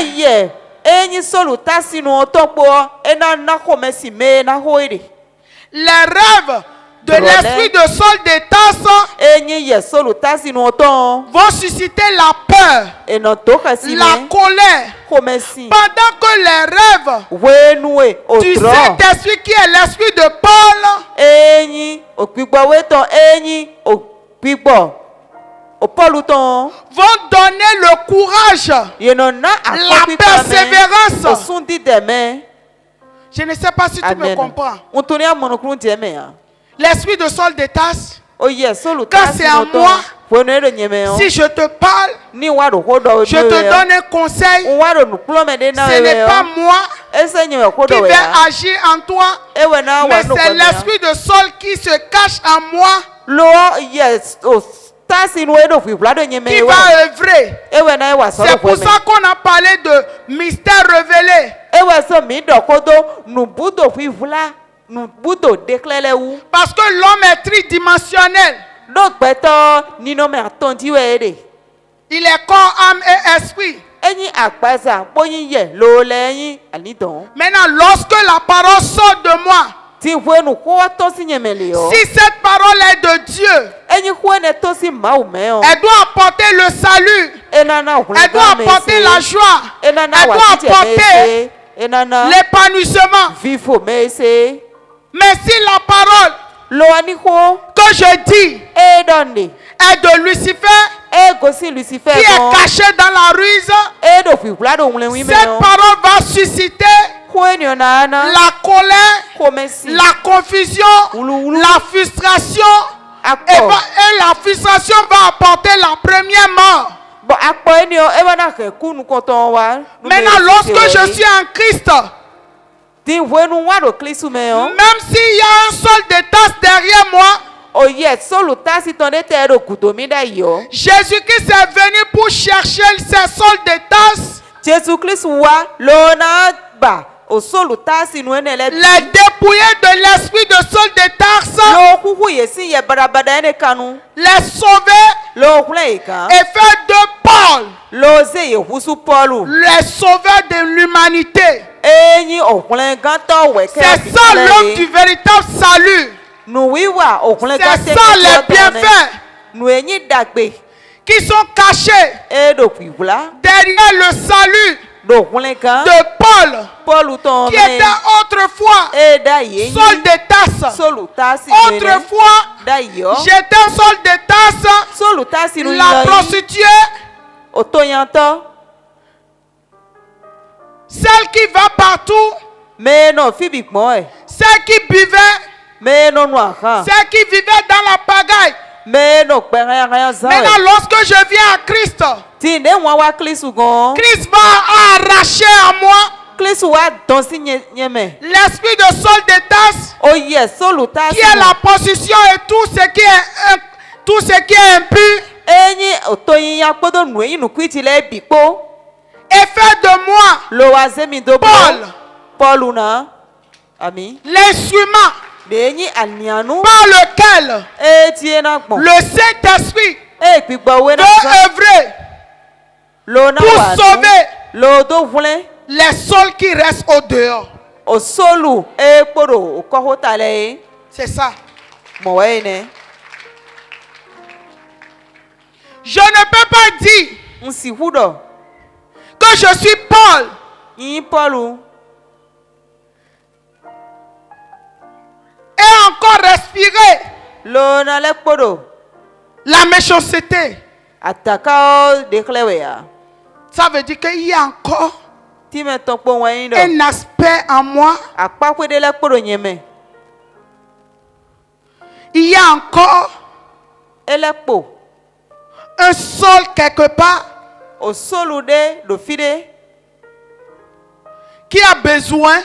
Les rêves de l'esprit de Saul de Tarse vont susciter la peur, la colère. Pendant que les rêves du Saint-Esprit qui est l'esprit de Paul vont donner le courage, la persévérance. Je ne sais pas si tu me comprends. L'esprit de Saul de Tarse, quand c'est à moi, si je te parle, je te donne un conseil, ce n'est pas moi qui vais agir en toi, mais c'est l'esprit de Saul qui se cache en moi, qui va œuvrer. C'est pour ça qu'on a parlé de mystère révélé. Parce que l'homme est tridimensionnel. Il est corps, âme et esprit. Maintenant, lorsque la parole sort de moi, si cette parole est de Dieu, elle doit apporter le salut, elle doit apporter la joie, elle doit apporter l'épanouissement. Mais si la parole que je dis est de Lucifer, qui est caché dans la ruse, cette parole va susciter la colère, la confusion, la frustration, et la frustration va apporter la première mort. Maintenant, lorsque je suis en Christ, même s'il y a un Saul de Tarse derrière moi, Jésus-Christ est venu pour chercher ces Sauls de Tarse, les dépouiller de l'esprit de Saul de Tarse, les sauver et faire de Paul les sauveurs de l'humanité. C'est ça l'homme du véritable salut. C'est ça les bienfaits qui sont cachés derrière le salut de Paul, qui était autrefois Saul de Tarse. Autrefois, j'étais Saul de Tarse, la prostituée, celle qui va partout, celle qui buvait, celle qui vivait dans la pagaille. Maintenant, lorsque je viens à Christ, Christ va arracher à moi l'esprit de Saul de Tarse, qui est la position et tout ce qui est impur. et fait de moi Lo wazemi do Paul, Paul na. Ami. l'instrument Benyi anianu. par lequel Tie na gbon. le Saint-Esprit Gbigba we na. peut œuvrer Lo na pour wa. sauver Lo do vlen. les souls qui restent au dehors. O solu kporo o ko hotale. C'est ça. Mo we ne. Je ne peux pas dire Nsi hudo. que je suis Paul Yin Paulu. et encore respirer Lo na le kporo. la méchanceté. Ataka o deklewe ya. Ça veut dire qu'il y a encore Ti me ton po wen do. un aspect en moi. Apakwe de le kporo nyeme. Il y a encore Ele kpo. un sol quelque part O solu de do fide. qui a besoin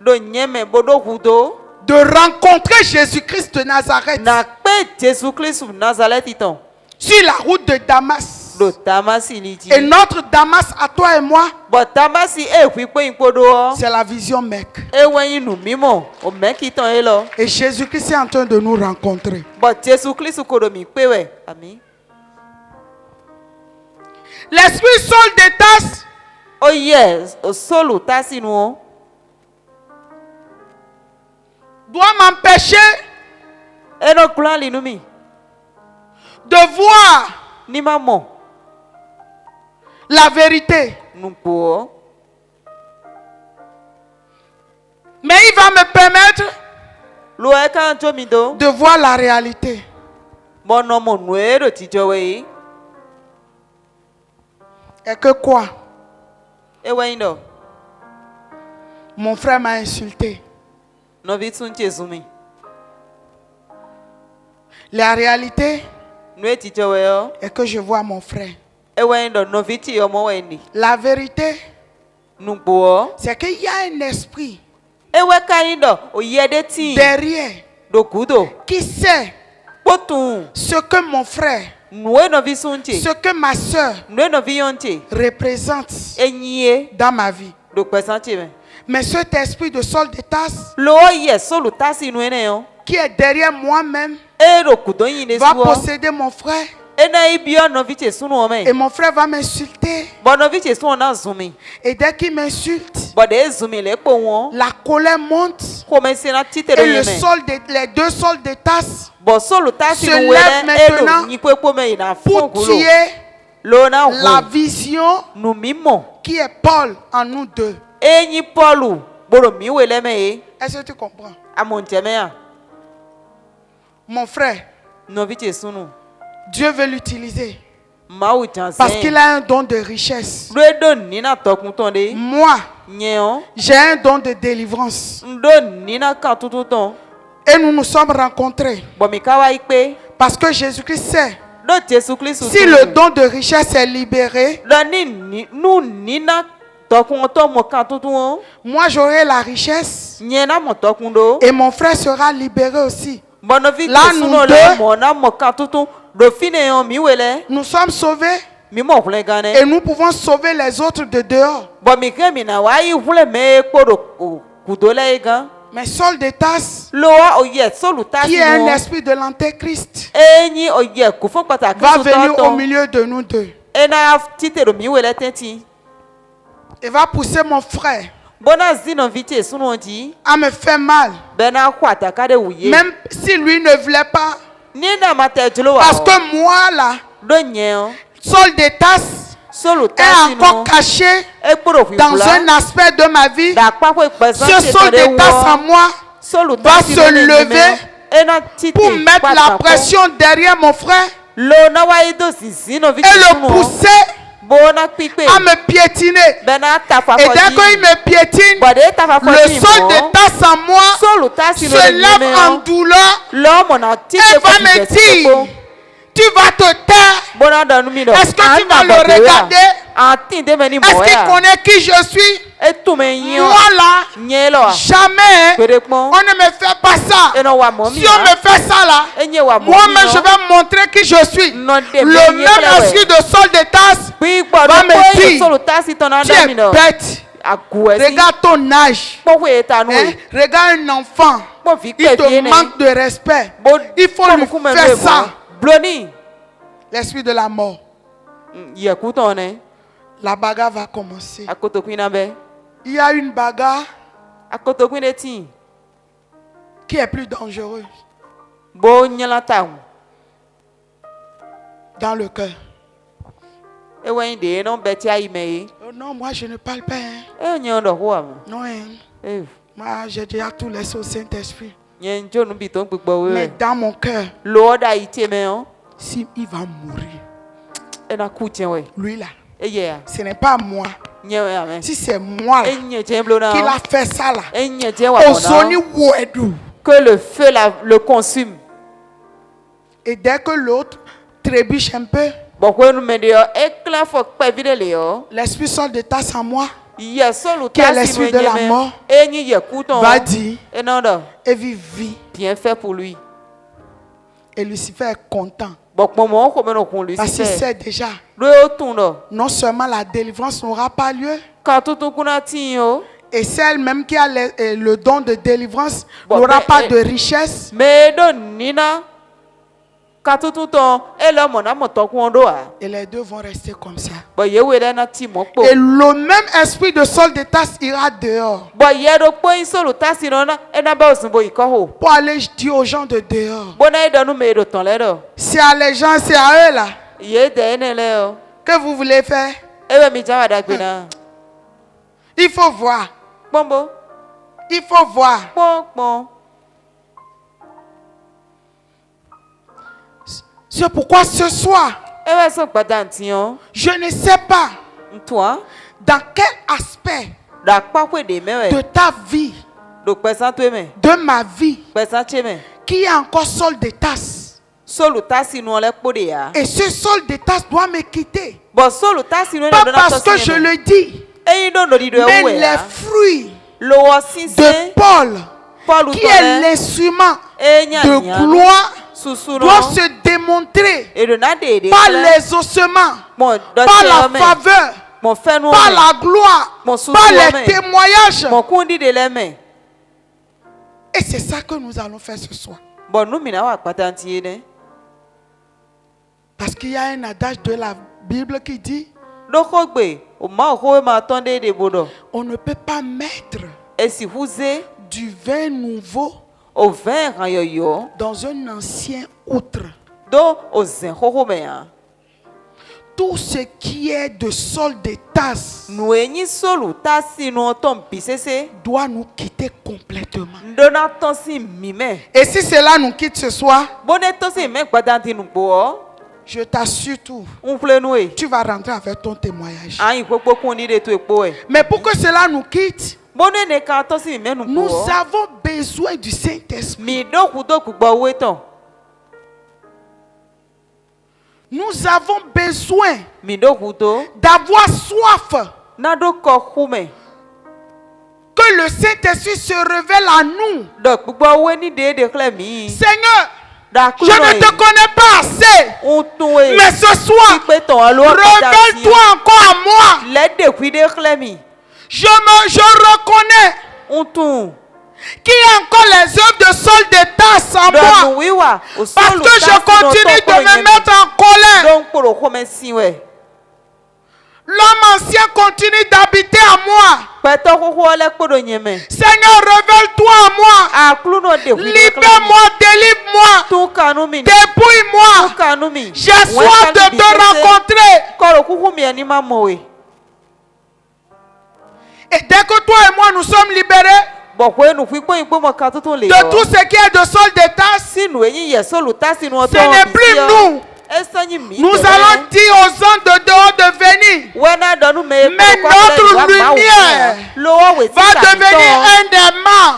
Do nyeme bodo hudo. de rencontrer Jésus-Christ de Nazareth Na pe Jésus Christ Nazareth iton. sur la route de Damas. Do tamasi liti. Et notre Damas à toi et moi, But tamasi fi pe inpodo. c'est la vision mec. Wen inu mimo. O meki ton elo. Et Jésus-Christ est en train de nous rencontrer. But Jésus Christ kodo mi pe we. Ami. L'esprit sol des tasses Oh yes, o solu tasi nu. doit m'empêcher Eno plan li nu mi. de voir Ni maman. la vérité. Nu po. Mais il va me permettre Lo e kan to mi do. de voir la réalité. Mono mo nu e do ti jo we. Et que quoi? E wen do. Mon frère m'a insulté. No vi tun Jésus mi. La réalité Nu e ti jo we o. est que je vois mon frère. E wen do no vi ti omo we ni. La vérité, Nu po. c'est qu'il y a un esprit E we kan do. O ye de ti. derrière Do kudo. qui sait Potun. ce que mon frère, Nu e no vi sunti. ce que ma soeur Nu e no vi yonti. représente Enyi dans ma vie. do pesanti me. Mais cet esprit de sol de tasse Lo ye solu tasi nu ene yo. qui est derrière moi-même E do kudo yin ne va suo. posséder mon frère Ena ibio no vi che sunu o me. et mon frère va m'insulter. Bo no vi che sunu na zumi. Et dès qu'il m'insulte, Bo de zumi le po won. la colère monte Ko me se na titero et yeme. les deux sols de tasse Bo solu tasi se nu lève wele e maintenant do nyipo po me ina pour fon kulo. tuer Lo na la hu. vision Nu mimo. qui est Paul en nous deux. Enyi Paulu. Boro mi wele me e. Est-ce que tu comprends? Amonte me ya. Mon frère, No vi che sunu. Dieu veut l'utiliser Ma u jansen. parce qu'il a un don de richesse. Lo e do ni na tokun ton de. Moi, Nyen. j'ai un don de délivrance. Ndo ni na kan tutu ton. Et nous nous sommes rencontrés Bo mi ka wa ipe. parce que Jésus-Christ sait, Do Jésus Christ. si le don de richesse est libéré, Lo ni nu ni na tokun ton mo kan tutu on. moi j'aurai la richesse Nyen na mo tokun do. et mon frère sera libéré aussi. Bono vi Là, kesu nous no deux- le mo na mo kan tutu. Do fine yon mi wele. Nous sommes sauvés Mi mo hule gane. et nous pouvons sauver les autres de dehors. Bo mi ke mi na wa yi hule me kporo kudole e gan. Mais Saul de Tasse, Lo wa oye solu qui tasi est un no. esprit de l'antéchrist, Enyi oye kufon pataki va su venir au tonton. milieu de nous deux Ena titero mi wele tenti. et va pousser mon frère Bona zino vite sunu onti. à me faire mal, Bena kwata kade wuye. même si lui ne voulait pas. Ni na mate julo wa. Parce que moi là, Do nyen. Saul de Tasse Solu est tasi encore no. caché E kporo fi dans fula. un aspect de ma vie. Da pa ko ipezan Ce Saul de Tasse en moi Solu va tasi se no le lever numéro. Ena tite. pour mettre la pression derrière mon frère Lo na wa ido zino vite et le sunu. pousser Bona pipe. à me piétiner. Bena tafa Et fo dès di. qu'il me piétine, Bode tafa fo le di Saul mo. de Tasse en moi Solu tasi no se le lève en numéro. douleur Lo mo na tite et ko va fi me jesi dire ko. Tu vas te taire. Bona danu mi do. Est-ce que tu vas le regarder? Atinde meni Est-ce qu'il moya. connaît qui je suis? E tu me nyo. Moi là, Nyelo. jamais Pédépon. on ne me fait pas ça. E no wa momi. Si on me fait ça là, Enye wa momi. moi-même je vais montrer qui je suis. Non, de Le bien, même bien, esprit de Saul de Tasse Puis va me dire, solo tasi ton tu es adamino. bête. Regarde ton âge. Pourquoi est à nous? Hein? Regarde un enfant. Mon fils Il te manque de respect. Il faut lui faire ça. Bloni. L'esprit de la mort. Écoute on est. La bagarre va commencer. À côté de be. Il y a une bagarre À côté de ti. qui est plus dangereuse Bon nyala taou. dans le cœur. E wen de non beti ayi me. Oh non, moi je ne parle pas. Hein. E nyon do ho am. Non, hein. E Moi j'ai déjà tout laissé au Saint-Esprit. nyen jo nu bi ton gbogbo Mais we. dans mon cœur, Lord ayi ti me on. si il va mourir, E na ku tien we. lui là, E ye a. ce n'est pas moi. Nyen we amen. Si c'est moi là, E nyen tien blona. qui l'a fait ça là, E nyen tien wa au bona. Sony Wedou. Que le feu le consume. Et dès que l'autre trébuche un peu, Bon quoi nous me dire éclat faut pas vide le yo. l'esprit sort de tasse en moi, Ya solo Qui est tasi l'esprit de la mort, E nyi ye couton. va dire E non do. et vit. Bien fait pour lui. Et Lucifer est content. Bon moment ko me no kun lui Parce qu'il c'est. sait déjà, Le ton do. non seulement la délivrance n'aura pas lieu, Quand tout kuna tin yo. et celle même qui a le don de délivrance Bon, n'aura mais, pas de richesse. Mais don nina. Quand tout ton e le mon am to kun do a. Et les deux vont rester comme ça. Bon ye we na ti mo po. Et le même esprit de Saul de Tasse ira dehors Bon ye do po in solo tasi no na e na ba osun bo iko ho. pour aller dire aux gens de dehors. Bon na e do nu me do ton le do. C'est à les gens, c'est à eux là. Ye de ne le o. Que vous voulez faire? E we mi jawa da gbe na. Il faut voir. Pombo. Il faut voir. Pon. C'est pourquoi ce soir, E we so gbadanti on. je ne sais pas Toi, dans quel aspect da pa kwe de me we. de ta vie, Do pesan to me. de ma vie, Pesan che me. qui est encore Saul de Tasse. Solo tasi no le po de ya. Et ce Saul de Tasse doit me quitter. Bon solo tasi no Pas do na parce que je le dis, E yin do no di do mais we. les fruits Lo wo sinse. de Paul, Paul qui est l'instrument E nya de gloire, Susu doivent no. se démontrer E do na de. par les ossements, Bon do par la me. faveur, Mon fe no. par la gloire, Mon sous par toi-même. les témoignages. Mon kundi de le me. Et c'est ça que nous allons faire ce soir. Bon nou mi na wa patanti ne. Parce qu'il y a un adage de la Bible qui dit, Do ko gbe. O ma o ma tonde de bodo. on ne peut pas mettre E si huze du vin nouveau o vin ran yo dans un ancien outre. do o zen ho me ya. Tout ce qui est de Saul de Tasse Nou enyi solo tasi no ton pisese. doit nous quitter complètement. Dona ton si mi me. Et si cela nous quitte ce soir, Bonne ton si me gbadanti nou bo. je t'assure tout, Un ple nou e. tu vas rentrer avec ton témoignage. An yi popo kundi de to epo e. Mais pour que cela nous quitte, Bonne ne ka ton si me nou nous bo. avons besoin du Saint-Esprit. Mi do ku gba we ton. Nous avons besoin Mi do ku do. d'avoir soif. Na do ko kume. Que le Saint-Esprit se révèle à nous. Do gba we ni de kle mi. Seigneur, Da je ne te connais pas assez. Un ton e. Mais ce soir, Pe ton alo. révèle-toi encore à moi. Le de ku de kle mi. Je reconnais Un ton. qu'il y a encore les œuvres de Saul de Tasse en Do moi. nou wiwa. Parce que je continue de me mettre en colère. Donc pour le commencer ouais. L'homme ancien continue d'habiter en moi. Peto ko le kodo nyeme. Seigneur, révèle-toi à moi. A kluno de Libère-moi, délivre-moi, Tu kanu mi. Tu dépouille-moi. kanu mi. J'ai soif de te rencontrer. Koro kuku mi ani ma mowe. Et dès que toi et moi nous sommes libérés Bo ko enu fi pon ipo mo ka to le. de tout ce qui est de Saul de Tasse, Si nu enyi yeso lu ta si nu ce n'est plus nous. Nous allons dire aux hommes de dehors de venir. Mais notre lumière va devenir un aimant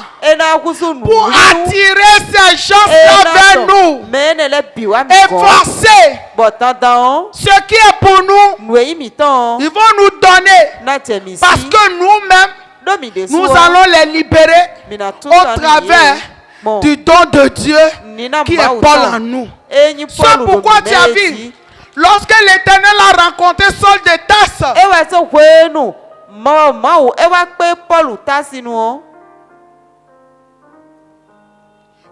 pour attirer ces gens vers nous. Mais ne le biwa mi kon. effacer Bon tendant. ce qui est pour nous. Nous y miton. Ils vont nous donner. Na temisi. Parce que nous-mêmes, Domi de nous soa. allons les libérer Mina tout au travers Bon. du don de Dieu Nina qui est mba Paul utan. en nous. Enyi C'est Paul pourquoi tu as vu, lorsque l'Éternel a rencontré Saul de Tarse, Ewa so kwenu. Mau ewa pe Paul tasinu o.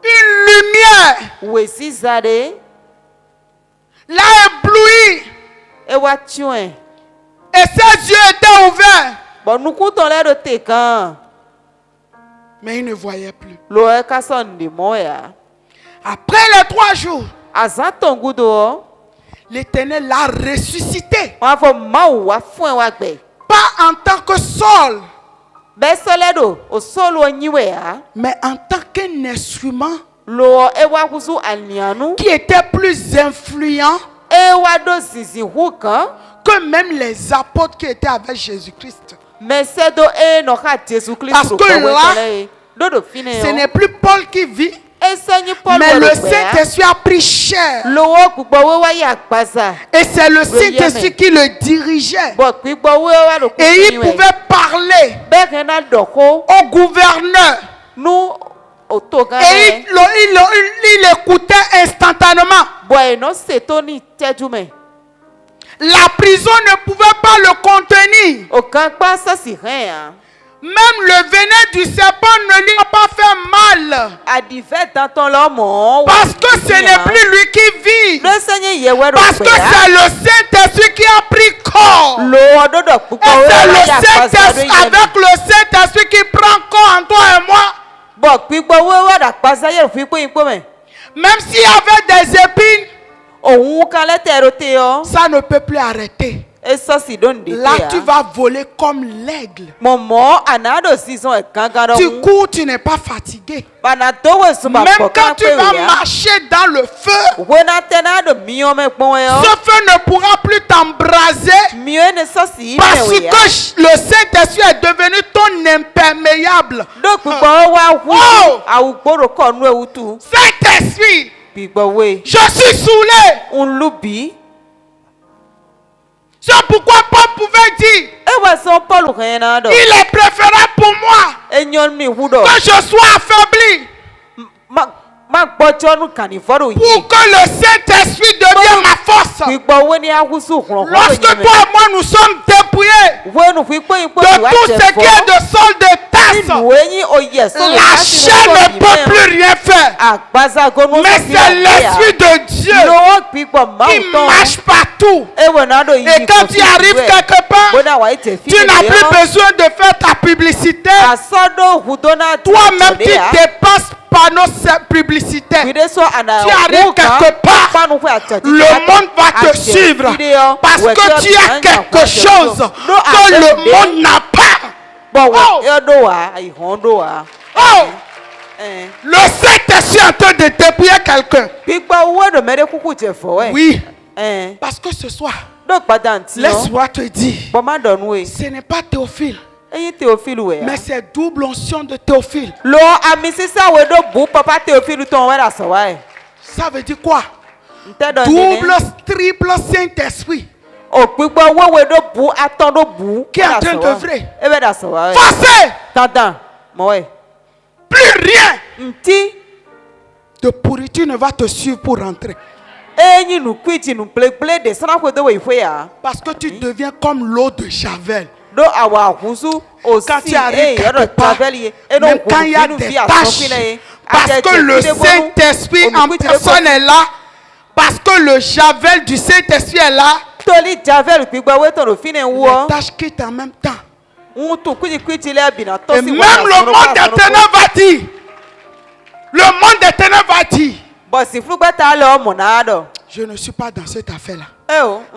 une lumière Wesi zade. l'a ébloui Ewa tuen. et ses yeux étaient ouverts. Bon nous coutons l'air de te kan. Mais il ne voyait plus. Lo e kason de moya. Après les 3 jours, Azan ton gudo. l'Éternel l'a ressuscité. Wa fo mau wa fuen wa gbe. Pas en tant que Saul, Be soledo o solo nyiwe ya. mais en tant qu'un instrument Lo ewa kusu anianu. qui était plus influent Ewa do zizi hukan. que même les apôtres qui étaient avec Jésus-Christ. Mais c'est do e no ka Jésus Christ. Parce que là, dodo fine Ce yo. n'est plus Paul qui vit, E senyi Paul mais le wo pe ya. Saint-Esprit a pris chair. Lo wo gbogbo we wa ya gbaza. Et c'est le Yémen. Saint-Esprit qui le dirigeait. Bo gbogbo we wa lo ku Et il pouvait parler Be na doko au gouverneur. nu o to gan. Et il écoutait instantanément. Bo e no se to ni tejume. La prison ne pouvait pas le contenir. O kan pa sa si rien. Même le venin du serpent ne lui a pas fait mal. A divers dans ton l'homme. Parce que ce n'est plus lui qui vit. Le Seigneur yewe ro Parce que c'est le Saint-Esprit qui a pris corps. Lo ododo Et pupo we c'est wa le ya gbaza do Saint-Esprit, yemi. avec le Saint-Esprit qui prend corps en toi et moi. Bo gbogbo we wa da gbaza ye fi po ipo me. Même s'il y avait des épines, Ohun kan le te ro te yo. ça ne peut plus arrêter. E so si don de Là, tu vas voler comme l'aigle. Momo anado season e gangan do. Tu cours, tu n'es pas fatigué. Bana do we so ba Même po quand kan tu pe vas ya. marcher dans le feu, Wena tenado miyo me gbon yo. ce feu ne pourra plus t'embraser Miyo ne so si parce me we ya. que le Saint-Esprit est devenu ton imperméable. Do gbogbo wa hu. Oh! Awu gboro ko nu ewu tu. Saint-Esprit, Gbogbo we. je suis saoulé. Un lubi. C'est pourquoi Paul pouvait dire, Ewa son Paul renado. il est préférable pour moi Enyon mi hudo. que je sois affaibli Ma gbojo nu kaniforo yi. pour que le Saint-Esprit devienne ma force. Gbogbo we ni ahusu ron. Lorsque toi et moi nous sommes dépouillés Wenu fi po ipo de wa tout ce qui est de Saul de Tarse, Nuenyi oye so la chair ne peut plus rien faire. Agbaza gono. Mais c'est l'Esprit de Dieu Lo gbigbo ma qui marche partout. Ewe na do yi. Et quand tu arrives quelque part, Bona wa ite fi. tu n'as plus besoin de faire ta publicité. Asodo hudona. Toi-même, tu dépasses par nos publicités. Tu arrives quelque part, le monde va te suivre parce que tu as quelque chose que le monde n'a pas. Oh, le Saint-Esprit est en train de dépouiller quelqu'un. Oui, parce que ce soir, laisse-moi te dire, ce n'est pas Théophile, mais c'est double onction de Théophile. Ça veut dire quoi? Double, triple Saint-Esprit qui est en train d'œuvrer. Forcez! Plus rien de pourriture ne va te suivre pour rentrer. Parce que tu deviens comme l'eau de Javel. Quand tu arrives quelque part, même quand il y a des tâches, parce que le Saint-Esprit en personne est là, parce que le Javel du Saint-Esprit est là, les tâches quittent en même temps. Et même le monde des ténèbres va dire, le monde des ténèbres va dire, je ne suis pas dans cette affaire-là.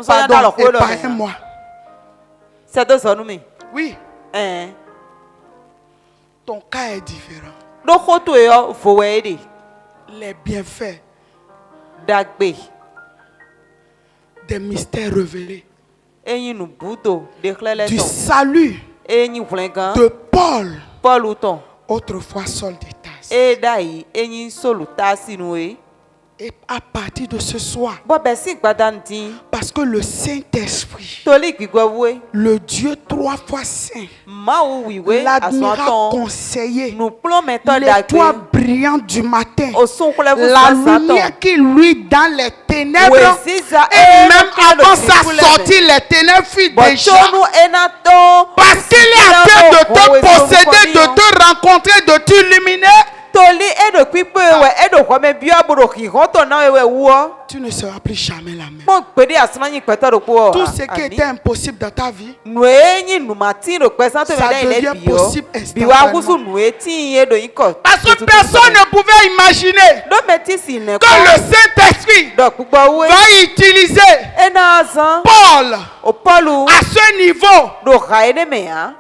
Pardon, épargne-moi. Oui, ton cas est différent. Les bienfaits des mystères révélés, du salut de Paul, autrefois Saul de Tarse. Et à partir de ce soir, bɔ bɛ si gbada ŋdi parce que le Saint-Esprit, toli gbigbɔwoe le Dieu 3 fois saint, mawu wiwe l'admirable asɔtɔn conseiller, nukplɔmɛtɔ l'étoile dagbe brillante du matin, osunkplɛfu la sasatɔ lumière qui luit dans les ténèbres, wesiza et même avant sa sortie, les ténèbres furent déjà. bɔtɔnu enatɔ Parce qu'il est en train de te posséder, de te rencontrer, de t'illuminer. toli eɖo kpikpe wɛ eɖo xɔme bia bo ɖo xixɔtɔ na wɛ wɔ Tu ne seras plus jamais la même. mɔ gbe ɖe asinanyi kpɛtɔ ɖo kpɔ Tout ce qui était impossible dans ta vie, nue nyi numati ɖo kpɛsãtɔ ça bɛ ɖe yi devient le biɔ possible biwa akusu instantanément. nue ti ye ɖo yi kɔ Parce que personne ne pouvait imaginer ɖo mɛ ti si ne que le kɔ Saint-Esprit ɖɔ kpukpɔwoe va utiliser ena zan Paul o pɔlu à ce niveau. ɖo xa ye ne mea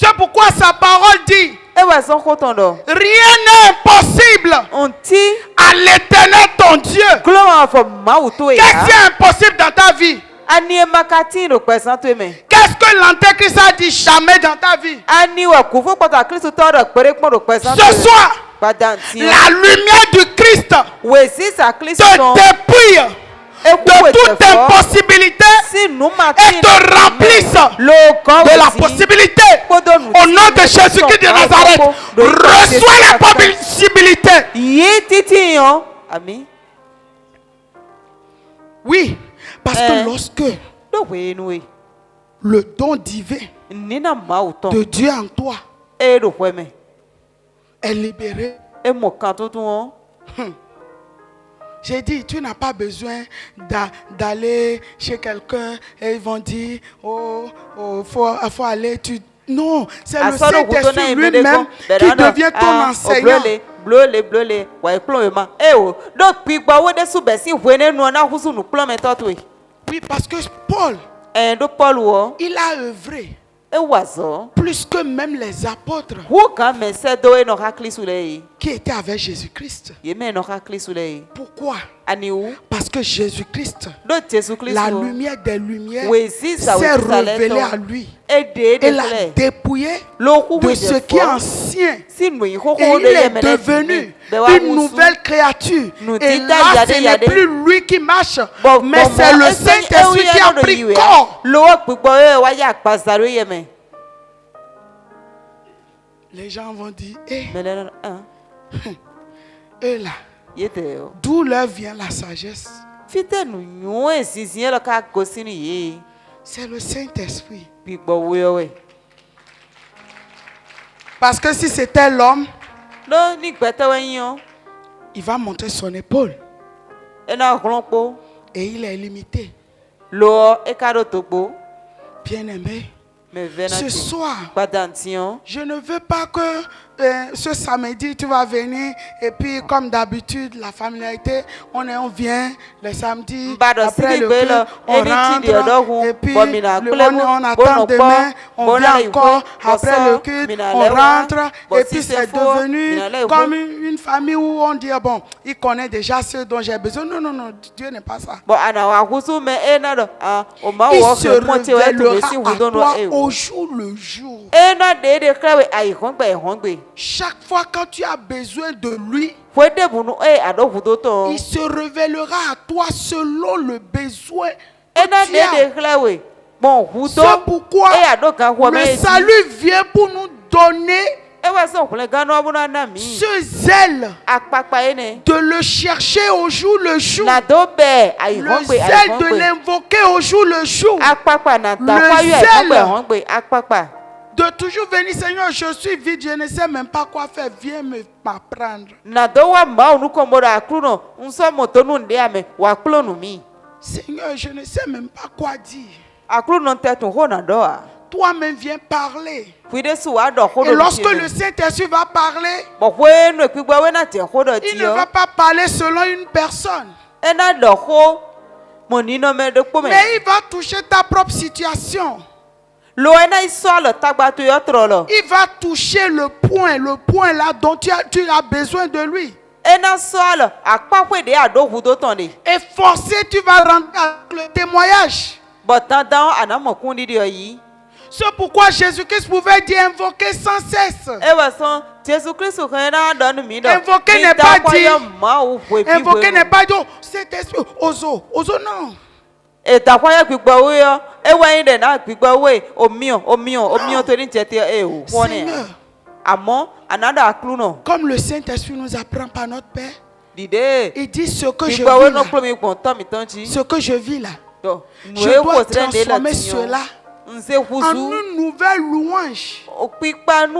C'est pourquoi sa parole dit, ewɔ zɔn kotɔn ɖɔ rien n'est impossible ŋuti à l'Éternel ton Dieu. kulɔma fɔ mawu to Qu'est-ce qui ya est impossible dans ta vie? ani emakati ɖo kpɛsãtɔ me Qu'est-ce que l'Antéchrist a dit jamais dans ta vie? ani wɔ kufo kpɔtɔ kristu tɔ ɖɔ kpeɖekpɔ ɖo kpɛsãtɔ Ce soir, gbadanti la lumière du Christ wesi sa kristu te tɔn dépouille de toute impossibilité si et numati te remplisse de la possibilité. Au nom de Jésus-Christ de Nazareth, reçois la possibilité. yi titi yan ami Oui, parce que lorsque ɖo ʋe nue le don divin nina mawu de tɔn Dieu en toi eye ɖo xɔme est libéré, emɔ kan tuntun wɔn j'ai dit, tu n'as pas besoin d'aller chez quelqu'un et ils vont dire, oh, faut aller, non, c'est le Saint-Esprit lui-même qui devient ton enseignant. blole wa ekplɔ ye ma eo ɖo kpigbɔwo ɖe subɛ si ʋe ne nua na husu nukplɔmɛtɔ toe Oui, parce que Paul, ɖo pɔlu wɔ il a œuvré ewɔ azɔ plus que même les apôtres ʋu gã mɛ sɛ do enɔ hakli su le yi qui étaient avec Jésus-Christ. ye mɛ enɔ hakli su le yi Pourquoi? ani wu Parce que Jésus-Christ, ɖo jesu la kristu lumière des lumières, wezi s'est sa révélée à lui. ede Et l'a ɖe dépouillé le de ce qui est ancien. si nu yi Et xoxo il ɖe ye est me ɖe devenu be wa une nouvelle créature. Et là, ce n'est plus lui qui marche, mais c'est le Saint-Esprit qui a pris corps. le wo gbigbɔ ye wa ya akpaza ɖo ye me Les gens vont dire, eh, me le eux là, ye te o d'où leur vient la sagesse? fite nu nyuwo ezizi ye le ka gosi ni ye C'est le Saint-Esprit. gbigbɔ wo ye we Parce que si c'était l'homme, ɖo ni gbɛtɔwo nyi o il va montrer son épaule ena hlɔ̃ kpo et il est limité. lo eka ɖo togbo Bien-aimé, me ve na ce ti soir, gbadanti o je ne veux pas que ce samedi tu vas venir et puis comme d'habitude la familiarité on vient le samedi après le culte, on rentre et puis on attend demain, on vient encore après le culte, on rentre et puis c'est devenu comme une famille où on dit bon il connaît déjà ce dont j'ai besoin. Non, non, non, Dieu n'est pas ça. bon ana wa husu me ena ɖo o ma Il wɔ se xe mɔti wɔ etu me si révélera à ʋu do no toi e au jour le jour. ena ɖe ɖe kra we ayi xɔgbe xɔgbe Chaque fois quand tu as besoin de lui, ƒe ɖe bunu aɖo ʋu do tɔ il se révélera à toi selon le besoin que ena tu ɖe as. ɖe kra we bon ʋu do C'est pourquoi eye aɖo gã ʋua me le ye salut vient pour nous donner ewɔ sɛ ʋlẽ gã nɔa buna na mi ce zèle akpakpa ye ne de le chercher au jour le jour, na do bɛ ayi le xɔgbe ayi zèle de xɔgbe l'invoquer au jour le jour, akpakpa na ta Le ƒe ayi zèle. xɔgbe akpakpa de toujours venir, Seigneur, je suis vide, je ne sais même pas quoi faire, viens m'apprendre. na do wa mawo nukɔmɔ ɖe aklu nɔ ŋusɔ mɔto nu ɖe ame wa kplɔ nu mi Seigneur, je ne sais même pas quoi dire. aklu nɔ tɛ tun ho na dɔ wa Toi-même viens parler. ƒui ɖe si wa ɖɔ ho Et ɖo lorsque nuti le me Saint-Esprit va parler, bɔn ƒe nu ekpigbe we na te ho ɖe il ti ne va yɔ pas parler selon une personne, ena ɖɔ ho mo ninɔmɛ ɖe kpɔ me mais il va toucher ta propre situation. lo ena yi sɔ le tagbato yɔ trɔ le Il va toucher le point là dont tu as besoin de lui. ena sɔ le akpaƒe ɖe aɖo ʋu do tɔn de Et forcé, tu vas rentrer avec le témoignage. bɔn dandan anamɔkun ɖiɖi yɔ yi C'est pourquoi Jésus-Christ pouvait dire invoquer sans cesse. Ewa Jésus-Christ quand na donne mi do. Invoquer n'est pas dit. Invoquer n'est pas dit. Cet esprit, ozo non. Et ta kwa ya gbigba we yo. Ewa yin de na gbigba we omion to ni jete e o. Seigneur. Àmọ́ another aklu no. Comme le Saint-Esprit nous apprend par notre Père. Dide. Il dit ce que je Gbigba we vis no là. plo mi gbon tan mi tan ji. Ce que je vis là. Je dois transformer cela en une nouvelle louange. Quelle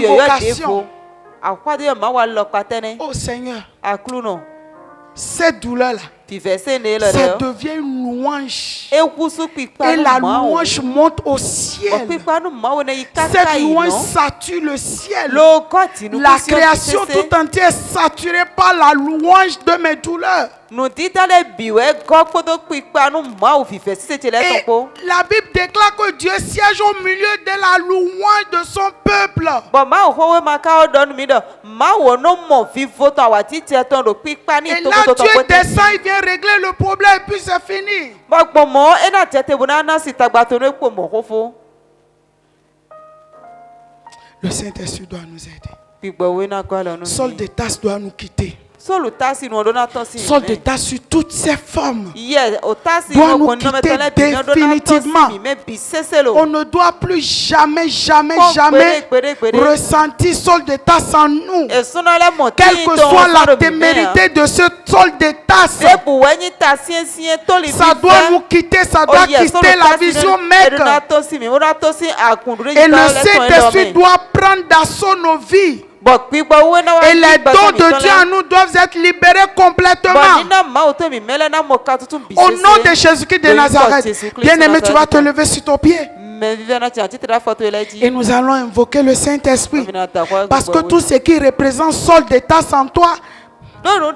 invocation. Oh Seigneur, cette douleur-là, ça devient une louange. Et la louange monte au ciel. Cette louange sature le ciel. La création tout entière est saturée par la louange de mes douleurs. Et la Bible déclare que Dieu siège au milieu de la louange de son peuple. Et là Dieu descend, il vient régler le problème et puis c'est fini. Le Saint-Esprit doit nous aider. Saul de Tarse doit nous quitter. Saul de Tarse sur toutes ses formes doit nous quitter définitivement. On ne doit plus jamais ressentir Saul de Tarse en nous. Quelle que soit la témérité de ce Saul de Tarse, ça doit nous quitter, ça doit quitter la vision maigre. Et le Saint-Esprit doit prendre d'assaut nos vies. Et les dons de Dieu en nous doivent être libérés complètement. Au nom de Jésus-Christ de Nazareth. Bien-aimé, tu vas te lever sur ton pied. Et nous allons invoquer le Saint-Esprit. Parce que tout ce qui représente Saul de Tarse en toi, en moi,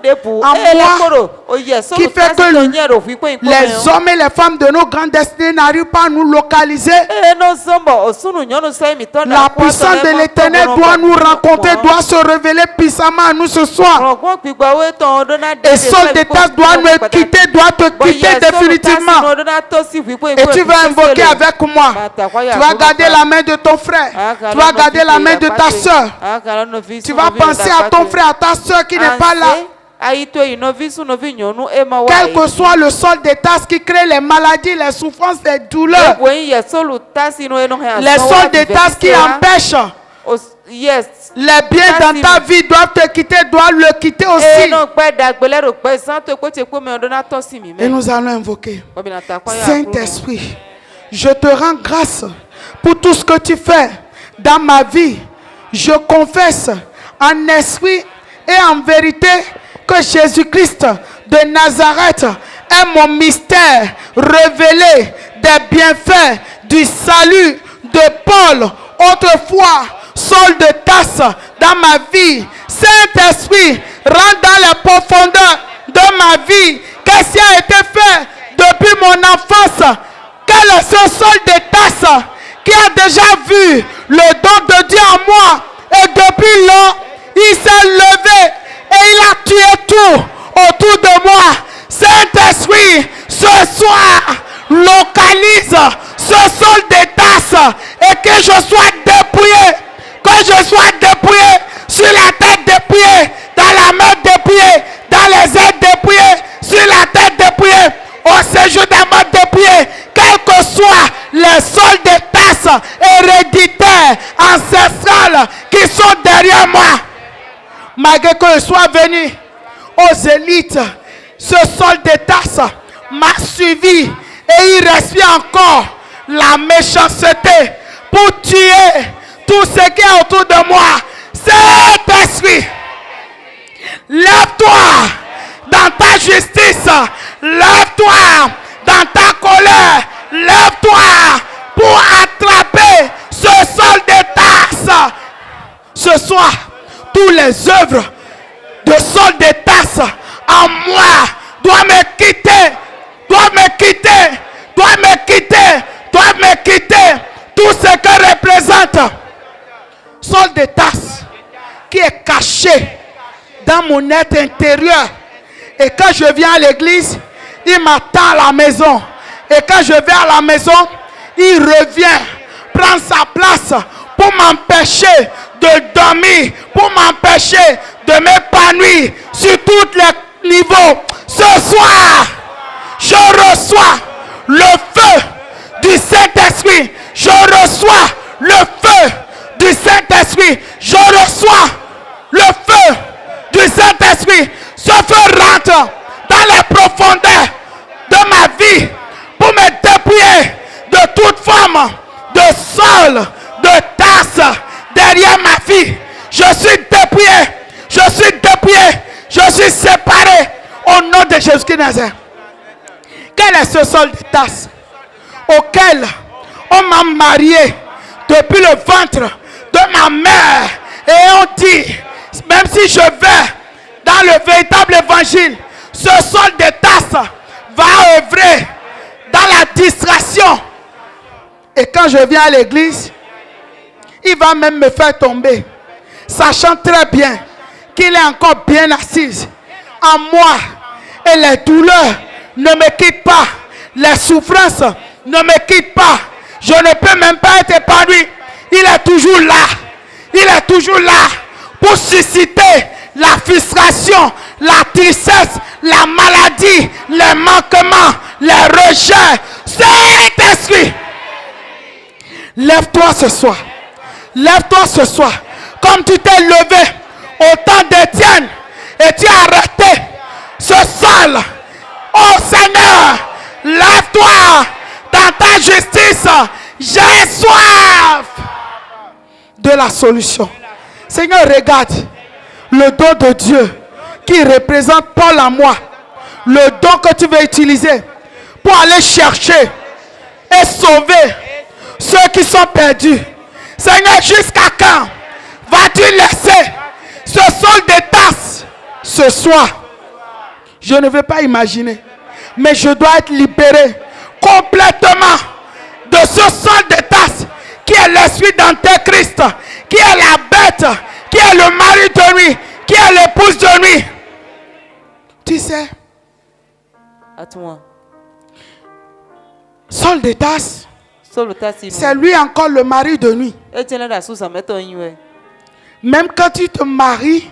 qui fait que les hommes et les femmes de nos grandes destinées n'arrivent pas à nous localiser. La puissance de l'Éternel doit nous rencontrer, doit se révéler puissamment à nous ce soir. Et Saul de Tarse doit nous quitter, doit te quitter définitivement. Et tu vas invoquer avec moi. Tu vas garder la main de ton frère. Tu vas garder la main de ta soeur. Tu vas penser à ton frère, à ta soeur qui n'est pas là. Quel que soit le Saul de Tarse qui crée les maladies, les souffrances, les douleurs, les Sauls de Tarse qui empêchent les biens dans ta vie doivent te quitter, doivent le quitter aussi. Et nous allons invoquer. Saint-Esprit, je te rends grâce pour tout ce que tu fais dans ma vie. Je confesse en esprit et en vérité que Jésus-Christ de Nazareth est mon mystère révélé des bienfaits du salut de Paul, autrefois Saul de Tarse, dans ma vie. Saint-Esprit, rentre dans les profondeurs de ma vie. Qu'est-ce qui a été fait depuis mon enfance? Quel est ce Saul de Tarse qui a déjà vu le don de Dieu en moi? Et depuis lors, il s'est levé et il a tué tout autour de moi. Saint-Esprit, ce soir, localise ce Saul de Tarse et que je sois dépouillé. Que je sois dépouillé sur la tête dépouillée, dans la main dépouillée, dans les ailes dépouillées, sur la tête dépouillée, au séjour des mains dépouillées. Quels que soient les Sauls de Tarse héréditaires, ancestrales qui sont derrière moi. Malgré que je sois venu aux élites, ce Saul de Tarse m'a suivi et il respire encore la méchanceté pour tuer tout ce qui est autour de moi. Saint-Esprit, lève-toi dans ta justice, lève-toi dans ta colère, lève-toi pour attraper ce Saul de Tarse. Ce soir, toutes les œuvres de Saul de Tarse en moi doivent me quitter, doivent me quitter, doivent me quitter, doivent me quitter. Tout ce que représente Saul de Tarse qui est caché dans mon être intérieur. Et quand je viens à l'église, il m'attend à la maison. Et quand je vais à la maison, il revient prendre sa place pour m'empêcher de dormir, pour m'empêcher de m'épanouir sur tous les niveaux. Ce soir, je reçois le feu du Saint-Esprit. Je reçois le feu du Saint-Esprit. Je reçois le feu du Saint-Esprit. Ce feu rentre dans les profondeurs de ma vie pour me dépouiller de toute forme de sol, de tasse derrière ma vie. Je suis dépouillé, je suis dépouillé, je suis séparé au nom de Jésus-Christ de Nazareth. Quel est ce sol de tasse auquel on m'a marié depuis le ventre de ma mère? Et on dit, même si je vais dans le véritable évangile, ce sol de tasse va œuvrer dans la distraction. Et quand je viens à l'église, il va même me faire tomber, sachant très bien qu'il est encore bien assis en moi. Et les douleurs ne me quittent pas. Les souffrances ne me quittent pas. Je ne peux même pas être épanoui. Il est toujours là. Il est toujours là pour susciter la frustration, la tristesse, la maladie, les manquements, les rejets. Saint-Esprit, lève-toi ce soir. Lève-toi ce soir. Comme tu t'es levé au temps d'Étienne et tu as arrêté ce sol. Oh Seigneur, lève-toi dans ta justice. J'ai soif de la solution. Seigneur, regarde le don de Dieu qui représente Paul en moi. Le don que tu veux utiliser pour aller chercher et sauver ceux qui sont perdus. Seigneur, jusqu'à quand vas-tu laisser ce sol de tasse ce soir? Je ne veux pas imaginer, mais je dois être libéré complètement de ce sol de tasse qui est l'esprit d'Antéchrist, qui est la bête, qui est le mari de nuit, qui est l'épouse de nuit. Tu sais, sol de tasse, c'est lui encore le mari de nuit. Même quand tu te maries,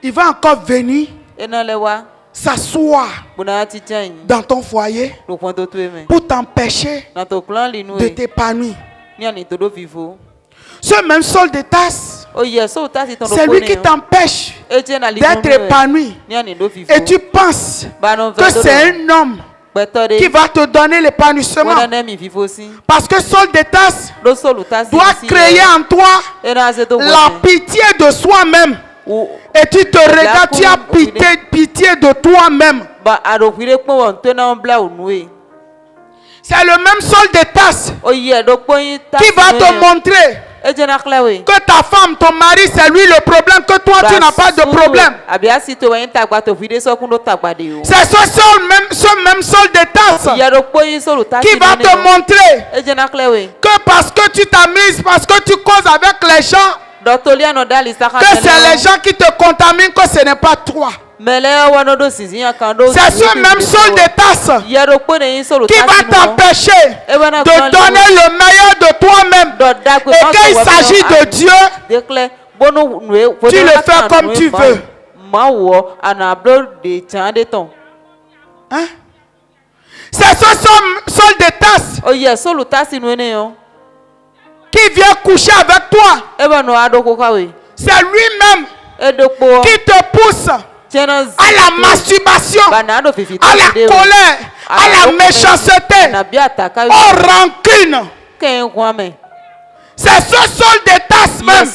il va encore venir s'asseoir dans ton foyer pour t'empêcher de t'épanouir. Ce même sol de tasse, c'est lui qui t'empêche d'être épanoui. Et tu penses que c'est un homme qui va te donner l'épanouissement. Parce que sol de tasse doit créer en toi la pitié de soi-même. Et tu te regardes, tu as pitié de toi-même. C'est le même sol de tasse qui va te montrer que ta femme, ton mari, c'est lui le problème, que toi tu n'as pas de problème. C'est ce même sol de tasse qui va te montrer que parce que tu t'amuses, parce que tu causes avec les gens, que c'est les gens qui te contaminent, que ce n'est pas toi. C'est ce même sol de tasse qui va t'empêcher de donner le meilleur de toi-même. Et quand il s'agit de Dieu, tu le fais comme tu veux. Hein? C'est ce sol de tasse qui vient coucher avec toi. C'est lui-même qui te pousse à la masturbation, à la colère, à la méchanceté, aux rancunes. C'est ce sol de tasse même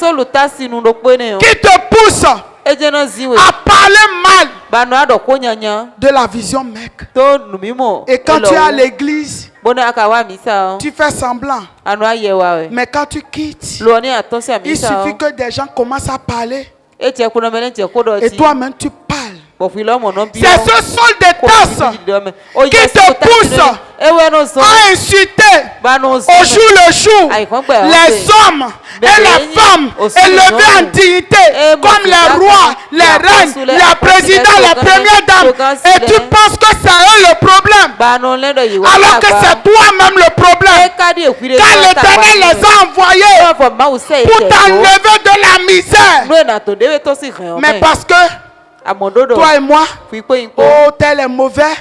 qui te pousse à parler mal de la vision mec. Et quand tu es à l'église, tu fais semblant. Mais quand tu quittes, il suffit que des gens commencent à parler. Et toi-même tu parles C'est ce sol de tasse qui te pousse à insulter au jour le jour les hommes et les femmes élevés en dignité comme les rois, les reines, les présidents, les premières dames. Et tu penses que c'est eux le problème alors que c'est toi-même le problème. Quand l'Éternel les a envoyés pour t'enlever de la misère. Mais parce que toi et moi, oh, tel est mauvais,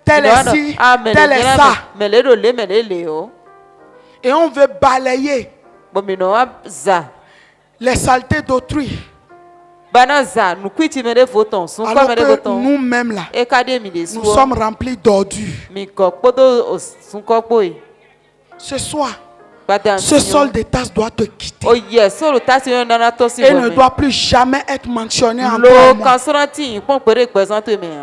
tel est ci, tel est ça. Et on veut balayer les saletés d'autrui. Alors que nous-mêmes là, nous sommes remplis d'ordures. Ce soir, ce sol de tasse doit te quitter. Et ne doit plus jamais être mentionné en toi.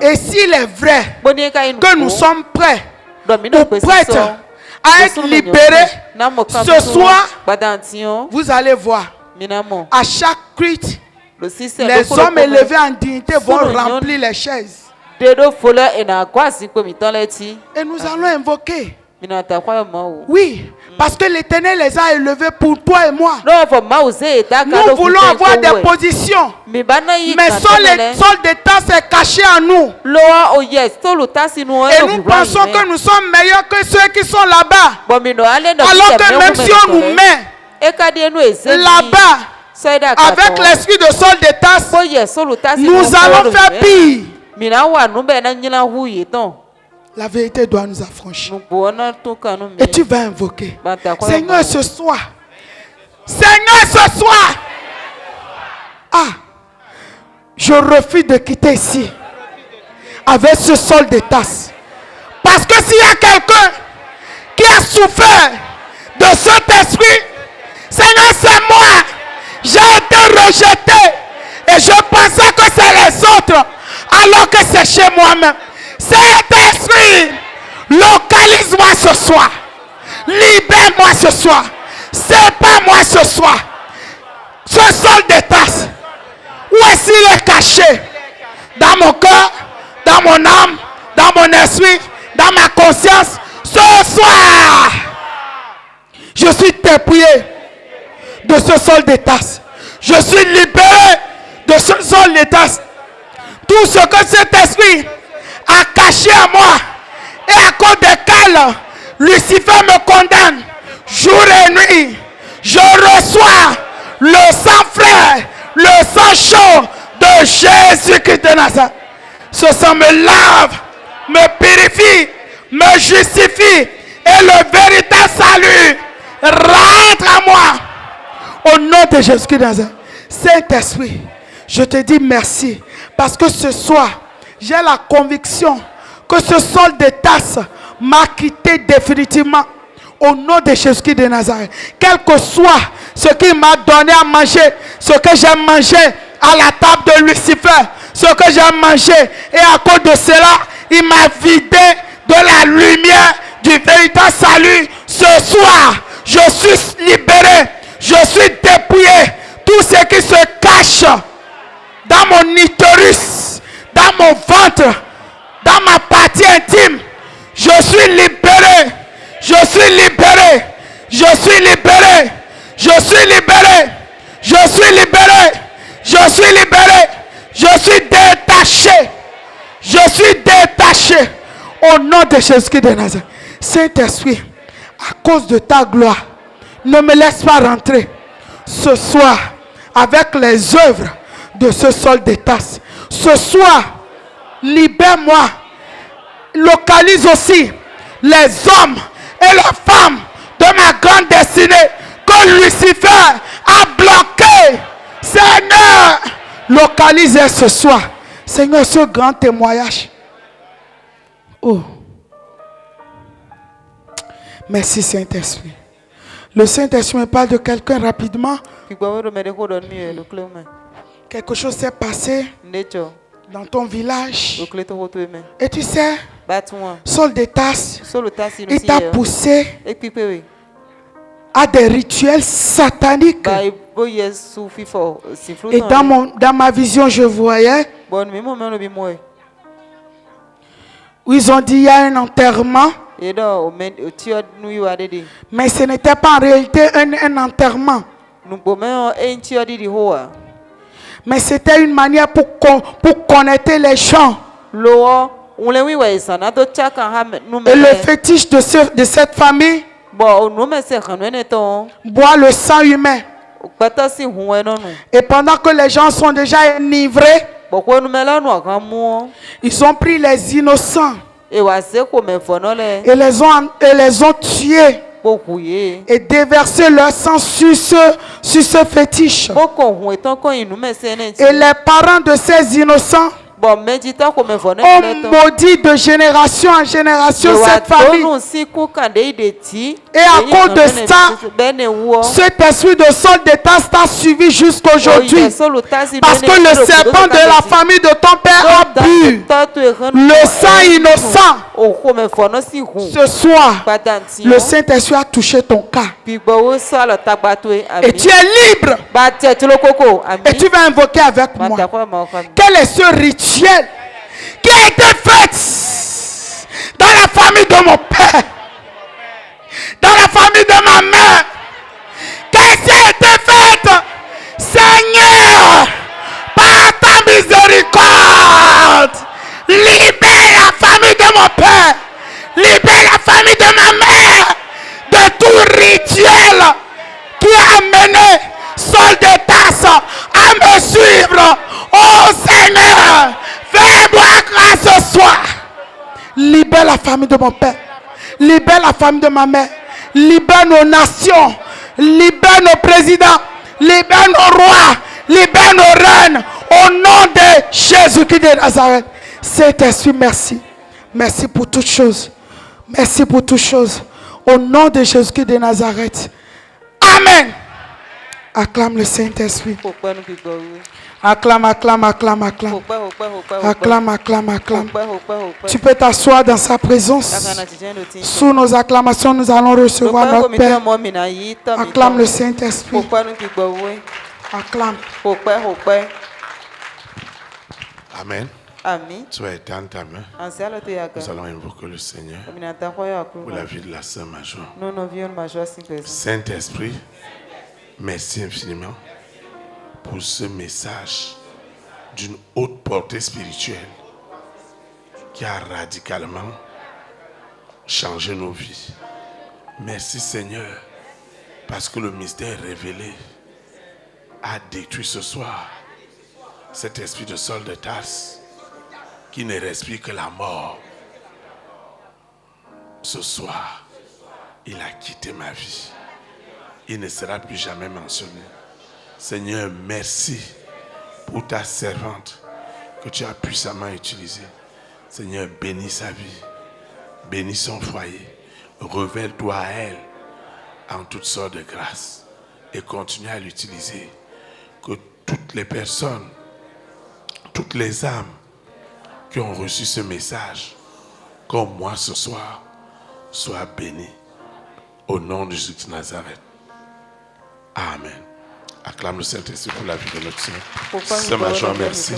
Et s'il est vrai que nous sommes prêts ou prêtes à être libérés, ce soir, vous allez voir, à chaque culte, les hommes élevés en dignité vont remplir les chaises. Et nous allons invoquer. Oui, parce que l'Éternel les a élevés pour toi et moi. Nous voulons avoir des positions. Mais sol de tasse est caché en nous. Et nous pensons que nous sommes meilleurs que ceux qui sont là-bas. Alors que même si on nous met là-bas, avec l'esprit de sol de tasse, nous allons faire pire. La vérité doit nous affranchir. Et tu vas invoquer. Seigneur, ce soir. Seigneur, ce soir. Ah, je refuse de quitter ici avec ce sol de tasse. Parce que s'il y a quelqu'un qui a souffert de cet esprit, Seigneur, c'est moi. J'ai été rejeté. Et je pensais que c'est les autres. Alors que c'est chez moi-même. Cet esprit, localise-moi ce soir. Libère-moi ce soir. Sépare-moi ce soir. Ce sol de tasse. Où est-ce qu'il est caché? Dans mon cœur, dans mon âme, dans mon esprit, dans ma conscience. Ce soir, je suis dépouillé de ce sol de tasse. Je suis libéré de ce sol de tasse. Tout ce que cet esprit a caché à moi et à cause desquels Lucifer me condamne jour et nuit. Je reçois le sang frais, le sang chaud de Jésus-Christ de Nazareth. Ce sang me lave, me purifie, me justifie et le véritable salut rentre à moi. Au nom de Jésus-Christ de Nazareth. Saint-Esprit, je te dis merci parce que ce soir, j'ai la conviction que ce sol de tasse m'a quitté définitivement au nom de Jésus-Christ de Nazareth. Quel que soit ce qu'il m'a donné à manger, ce que j'ai mangé à la table de Lucifer, ce que j'ai mangé, et à cause de cela, il m'a vidé de la lumière du véritable salut. Ce soir, je suis libéré, je suis dépouillé. Tout ce qui se cache dans mon utérus, dans mon ventre, dans ma partie intime, je suis libéré, je suis libéré, je suis libéré, je suis libéré, je suis libéré, je suis libéré, je suis détaché, je suis détaché au nom de Jésus-Christ de Nazareth. Saint-Esprit, à cause de ta gloire, ne me laisse pas rentrer ce soir avec les œuvres de ce sol de tasse. Ce soir, libère-moi. Localise aussi les hommes et les femmes de ma grande destinée que Lucifer a bloqué. Seigneur, localise ce soir. Seigneur, ce grand témoignage. Oh. Merci Saint-Esprit. Le Saint-Esprit me parle de quelqu'un rapidement. Quelque chose s'est passé dans ton village. Et tu sais, sol de tasse, il t'a poussé à des rituels sataniques. Et dans ma vision, je voyais Bon, mais moi, je suis moi. où ils ont dit il y a un enterrement, Et donc, tu as nous dit. mais ce n'était pas en réalité un enterrement. Nous pouvons un tu as dit hoa. Mais c'était une manière pour connecter les gens. L'eau, on les oui ça n'a d'autre chacun nous. Et le fétiche de cette famille, bon, nous mais c'est quand nous boit le sang humain. si on non. Et pendant que les gens sont déjà enivrés, Pourquoi nous là nous comme ils ont pris les innocents et c'est comme fonole et les ont tués beaucoup et déversé leur sang sur ce fétiche. beaucoup on est encore nous mais c'est Et les parents de ces innocents bon mais dis toi comme fonole ont maudit de génération en génération cette famille. Et à cause de ça, cet esprit de solde d'état t'a suivi jusqu'aujourd'hui. Parce que le serpent de la famille de ton père a bu le sang innocent. Ce soir, le Saint-Esprit a touché ton cas. Et tu es libre. Et tu vas invoquer avec moi. Quel est ce rituel qui a été fait dans la famille de mon père, dans la famille de ma mère? Qu'est-ce qui a été fait, Seigneur, par ta miséricorde? Libère la famille de mon père, libère la famille de ma mère de tout rituel qui a amené Saul de Tarse à me suivre. Oh Seigneur, fais-moi grâce ce soir. Libère la famille de mon père, libère la famille de ma mère, libère nos nations, libère nos présidents, libère nos rois, libère nos reines, au nom de Jésus-Christ de Nazareth. Saint-Esprit, merci. Merci pour toutes choses. Merci pour toutes choses. Au nom de Jésus-Christ de Nazareth. Amen. Acclame le Saint-Esprit. Acclame, acclame, acclame, acclame. Acclame, acclame, acclame. Tu peux t'asseoir dans sa présence. Sous nos acclamations, nous allons recevoir notre Père. Acclame le Saint-Esprit. Acclame. Amen. Amen. Tu vas étendre ta main. Nous allons invoquer le Seigneur pour la vie de la sœur Major. Saint-Esprit, merci infiniment pour ce message d'une haute portée spirituelle qui a radicalement changé nos vies. Merci Seigneur, parce que le mystère révélé a détruit ce soir cet esprit de Saul de Tarse qui ne respire que la mort. Ce soir, il a quitté ma vie. Il ne sera plus jamais mentionné. Seigneur, merci pour ta servante que tu as puissamment utilisée. Seigneur, bénis sa vie, bénis son foyer, révèle-toi à elle en toutes sortes de grâces et continue à l'utiliser. Que toutes les personnes, toutes les âmes qui ont reçu ce message, comme moi ce soir, soient bénies au nom de Jésus de Nazareth. Amen. Acclame le Saint-Esprit pour la vie de notre Seigneur. Sœur Major, merci.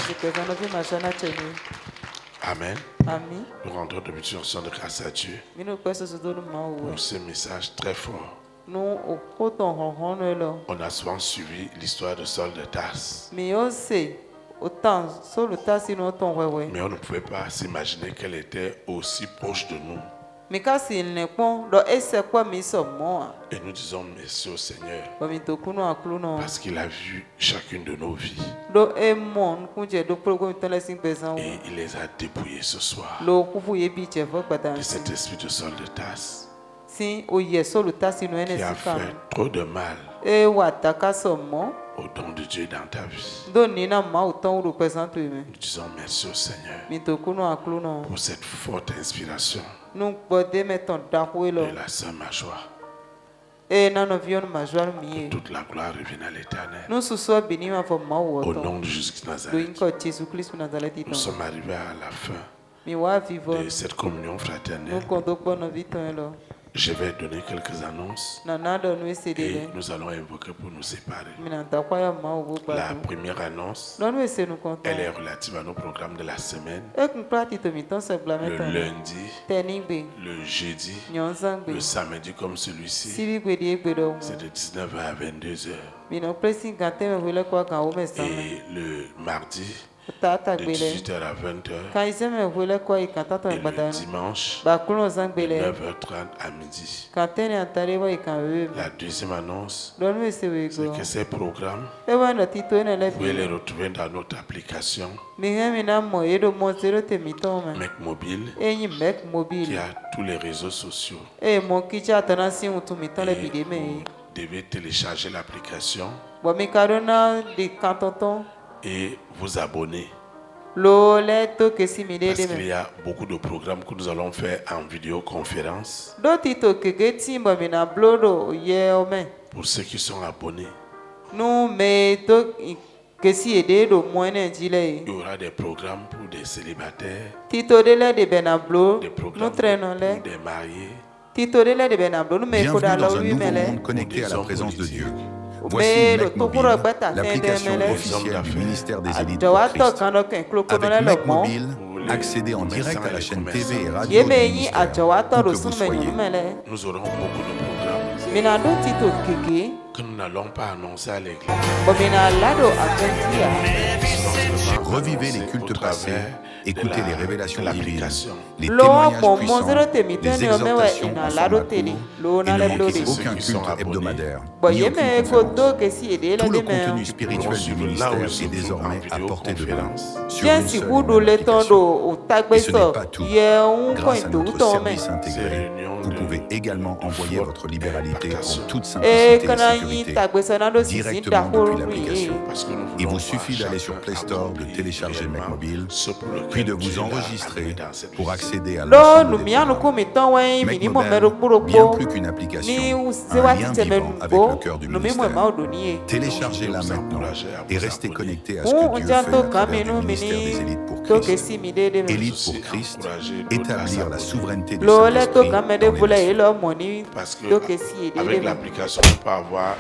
Amen. Amen. Nous rendons de multiples de grâce à Dieu pour ce message très fort. On a souvent suivi l'histoire de Saul de Tarse. Mais on ne pouvait pas s'imaginer qu'elle était aussi proche de nous. Et nous disons merci au Seigneur parce qu'il a vu chacune de nos vies et il les a dépouillées ce soir de cet esprit de Saul de Tarse qui a fait trop de mal au don de Dieu dans ta vie. Nous disons merci au Seigneur pour cette forte inspiration de la sœur Major. Que toute la gloire revienne à l'Éternel. Au nom de Jésus de Nazareth, nous sommes arrivés à la fin de cette communion fraternelle. Je vais donner quelques annonces Nana do nous et céder. nous allons invoquer pour nous séparer. Minanta kwa ya ma ubu La badu. première annonce, Non nous essayer nous compter. elle est relative à nos programmes de la semaine. Et qu'on prati to miton se Le blameton. lundi, Tenigbe. le jeudi, Nyonzangbe. le samedi comme celui-ci, Sibi gbedi egbedo. c'est de 19h à 22h. Mino presi gante me vule kwa kan o me same. Et le mardi, Tata de gbele. 18h à 20h. Kan ise me vule kwa ikanta to Et le gbadanu. dimanche, Ba kuno de zangbele. 9h30 à midi. Kan tene antare wa ikan we. La deuxième annonce, Don nous essayer we c'est go. que ces programmes, E wa no tito ene le vous pouvez les bi. retrouver dans notre application Mi he mi na mo edo mo zero te miton me. Mec Mobile, Enyi mek qui mobile. a tous les réseaux sociaux. E mo kicha tana si utu miton le Et bide me. vous devez télécharger l'application Bo mi kadona de kantonton. et vous abonner. Lo le to ke si mi de Parce de qu'il me. y a beaucoup de programmes que nous allons faire en vidéoconférence. Do tito ke ke timba mi na blodo ye o me. Pour ceux qui sont abonnés, Nu me to ke si ede do mo ene jile. il y aura des programmes pour des célibataires, Tito de le de benablo. des Nu programmes treno le. pour des mariés. Tito de le de benablo. Nu me ko Bienvenue da dans lo un wi nouveau mele. monde connecté à la Hommes présence de politiques. Dieu. Mais Voici le Mec Tokuro Mobile, Bata, l'application Tendemele. officielle du ministère des élites Jawa pour to Christ. kano ken klo kono Avec le Mec lo mo. Mobile, accédez en direct à la chaîne TV et radio Ye du me yi ministère, ajawa to où ro que vous sun me soyez. nu mele. Nous aurons beaucoup de programmes Mina do tito keke. que nous n'allons pas annoncer à l'église. Bo mina lado akentia. Revivez les cultes passés, écoutez les révélations divines, les Lo témoignages mo puissants, monzero te les mitene o mewe exhortations ina en lado format tele. court, Lo et na ne le manquez blode. aucun Ceux qui sont culte abonnés. hebdomadaire, Bo ni ye aucune me conférence. koto ke si ede le Tout le de me. contenu spirituel du ministère est désormais à portée de main sur Bien une si seule ku et do même le ton application. do o tagbe Et ce n'est so. pas tout. Ye un Grâce point à to notre to me. service intégré, vous pouvez également envoyer votre libéralité en toute E simplicité et kana yi sécurité tagbe so na do si sin da directement depuis ko l'application. ri. Il vous suffit d'aller sur Play Store, de télécharger Mec Mobile, puis de vous enregistrer pour accéder à Lo l'ensemble nu des mi anu programmes. ko mi ton wen mi Mec ni mo Mobile, mero gburo bien gbo. plus qu'une Ni application, se un wa lien ti te me vivant avec gbo. le cœur du Nu mi mo ma ministère. o do ni e. Téléchargez-la maintenant et restez connectés à ce Hu que Dieu fait unja à to travers kami le nu mi ministère des ni élites pour to ke Christ. si mi de de me. Élite pour Christ, établir la souveraineté du Lo le to Saint-Esprit kame de dans les vula e nations. lo mo ni Parce que to ke si ede de avec me. l'application, on peut avoir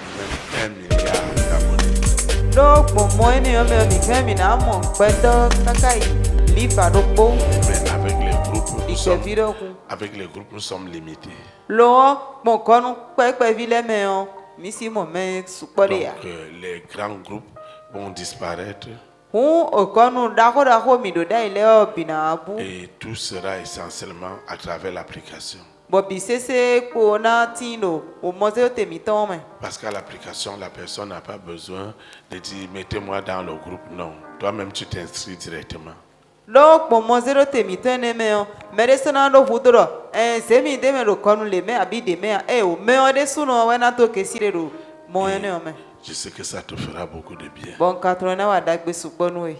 même 1 milliard d'abonnés. Lo po mo ni o me o mi ke mi na mo pe to kaka yi li fa do po Mais avec les groupes, di nous ke sommes, vi do ku. avec les groupes, nous sommes limités. Lo mo konu pe pe vi le me o mi si mo me supo de ya. Donc les grands groupes vont disparaître Hu o konu dako mi do da ile o bina abu. et tout sera essentiellement à travers l'application. Bo bi sese ko na tino o mo se o te mi ton me. Parce qu'à l'application, la personne n'a pas besoin de dire mettez-moi dans le groupe. Non, toi-même tu t'inscris directement. Lo po mo se o te mi ton ne me o. Me de sona do hudro. Se mi de me do konu le me abi de me o me o de suno we na to ke si de do mo ene o me. Je sais que ça te fera beaucoup de bien. Bon 80 wa dagbe supo nu e.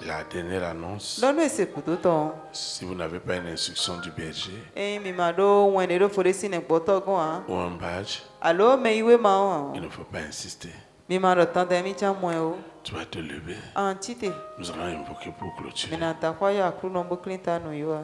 La dernière annonce, Lo no se kuto ton. si vous n'avez pas une instruction du berger Mi ma do wene do fore si ne gboto gon ha. ou un badge, Alo me iwe ma o. il ne faut pas insister. Mi ma do tante mi cha mo e o. Tu vas te lever. Antite. Nous allons invoquer pour clôturer. Mi na ta kwa ya kru no bo Clinton no yo.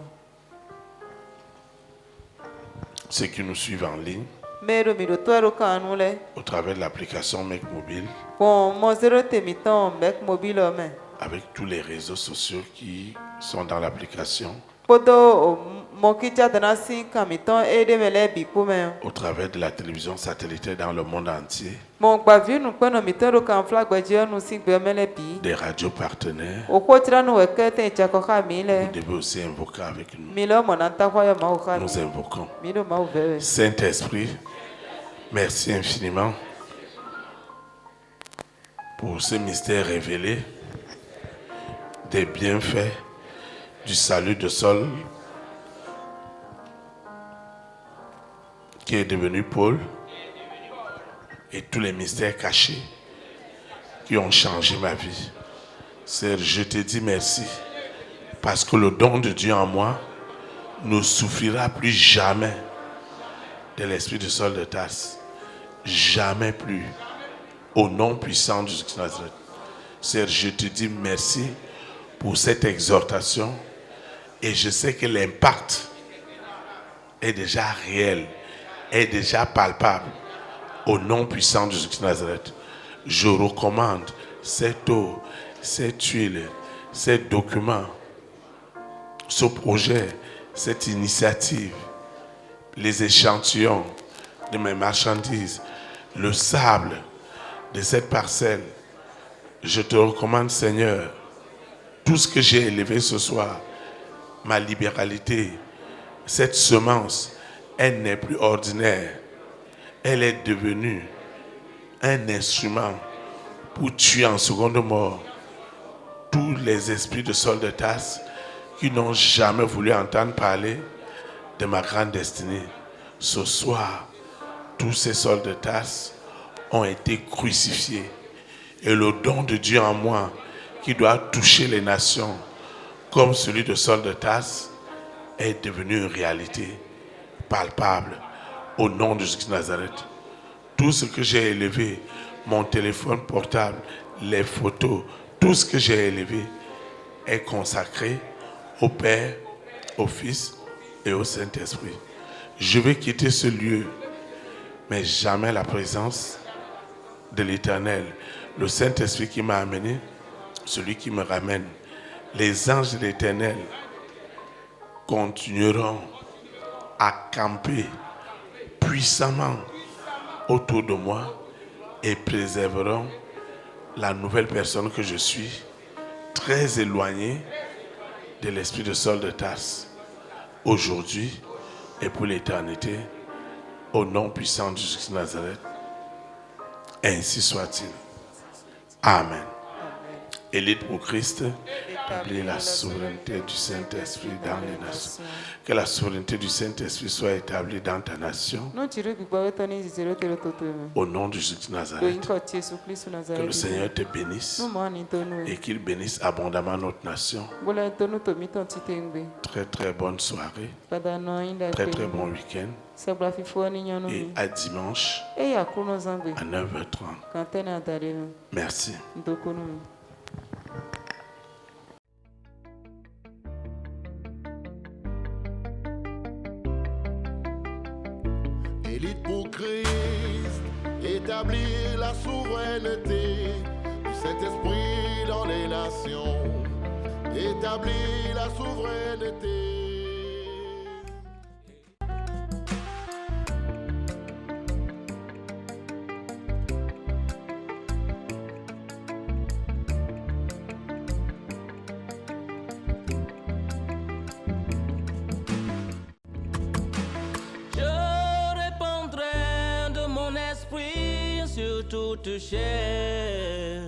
Ceux qui nous suivent en ligne, Mero mi do to ero kanu le. au travers de l'application Mec Mobile, Bon mo zero te mi ton mek mobile o me. avec tous les réseaux sociaux qui sont dans l'application, Poto mo ki cha tana si ka mi ton e de me le bi ku me. au travers de la télévision satellitaire dans le monde entier, Mon gba vi nu pe no mi to ro kan flag gbe je nu si gbe me le bi. des radios partenaires. O ko tira nu we ke te cha ko ka mi le. Vous devez aussi invoquer avec nous. Mi lo mo na ta kwa ya ma o ka. Nous invoquons. Mi do ma o ve. Saint-Esprit, merci infiniment pour ce mystère révélé des bienfaits du salut de Saul qui est devenu Paul et tous les mystères cachés qui ont changé ma vie. Seigneur, je te dis merci parce que le don de Dieu en moi ne souffrira plus jamais de l'esprit de Saul de Tarse. Jamais plus. Au nom puissant de Jésus Nazareth. Seigneur, je te dis merci pour cette exhortation et je sais que l'impact est déjà réel, est déjà palpable. Au nom puissant de Jésus de Nazareth, je recommande cette eau, cette huile, ces documents, ce projet, cette initiative, les échantillons de mes marchandises, le sable de cette parcelle. Je te recommande, Seigneur, tout ce que j'ai élevé ce soir, ma libéralité, cette semence, elle n'est plus ordinaire. Elle est devenue un instrument pour tuer en seconde mort tous les esprits de Saul de Tarse qui n'ont jamais voulu entendre parler de ma grande destinée. Ce soir, tous ces Sauls de Tarse ont été crucifiés. Et le don de Dieu en moi, qui doit toucher les nations, comme celui de Saul de Tarse, est devenu une réalité palpable. Au nom de Jésus de Nazareth, tout ce que j'ai élevé, mon téléphone portable, les photos, tout ce que j'ai élevé est consacré au Père, au Fils et au Saint-Esprit. Je vais quitter ce lieu, mais jamais la présence de l'Éternel, le Saint-Esprit qui m'a amené, celui qui me ramène. Les anges de l'Éternel continueront à camper puissamment autour de moi et préserveront la nouvelle personne que je suis, très éloignée de l'esprit de Saul de Tarse, aujourd'hui et pour l'éternité, au nom puissant de Jésus de Nazareth. Ainsi soit-il. Amen. Élite pour Christ, établis la souveraineté du Saint-Esprit dans les nations. Que la souveraineté du Saint-Esprit soit établie dans ta nation. Au nom de Jésus de Nazareth. Que le Seigneur te bénisse et qu'il bénisse abondamment notre nation. Très très bonne soirée. Très très bon week-end. Et à dimanche à 9h30. Merci. Élite pour Christ, établir la souveraineté du Saint-Esprit dans les nations. Établir la souveraineté. Toute chair,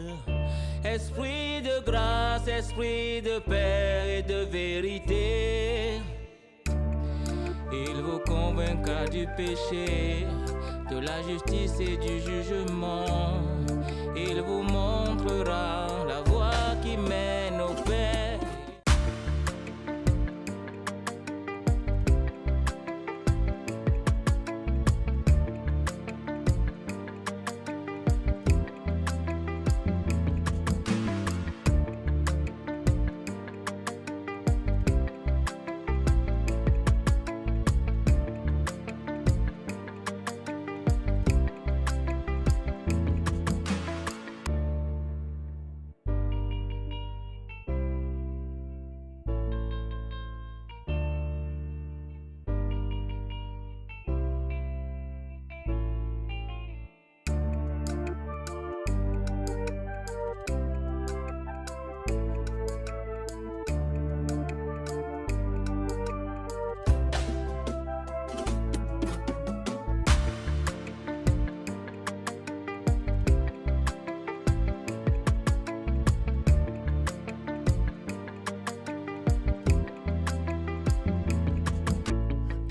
esprit de grâce, esprit de paix et de vérité, il vous convaincra du péché, de la justice et du jugement, il vous montrera la voie qui mène au Père.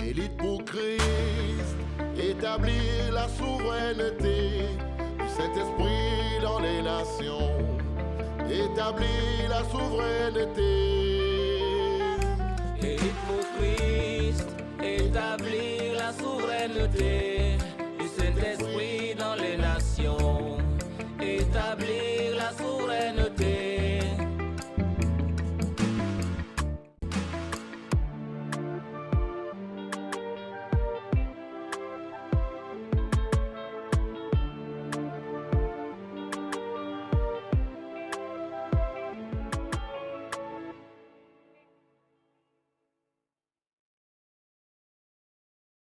Élite pour Christ, établir la souveraineté du Saint-Esprit dans les nations. Établir la souveraineté.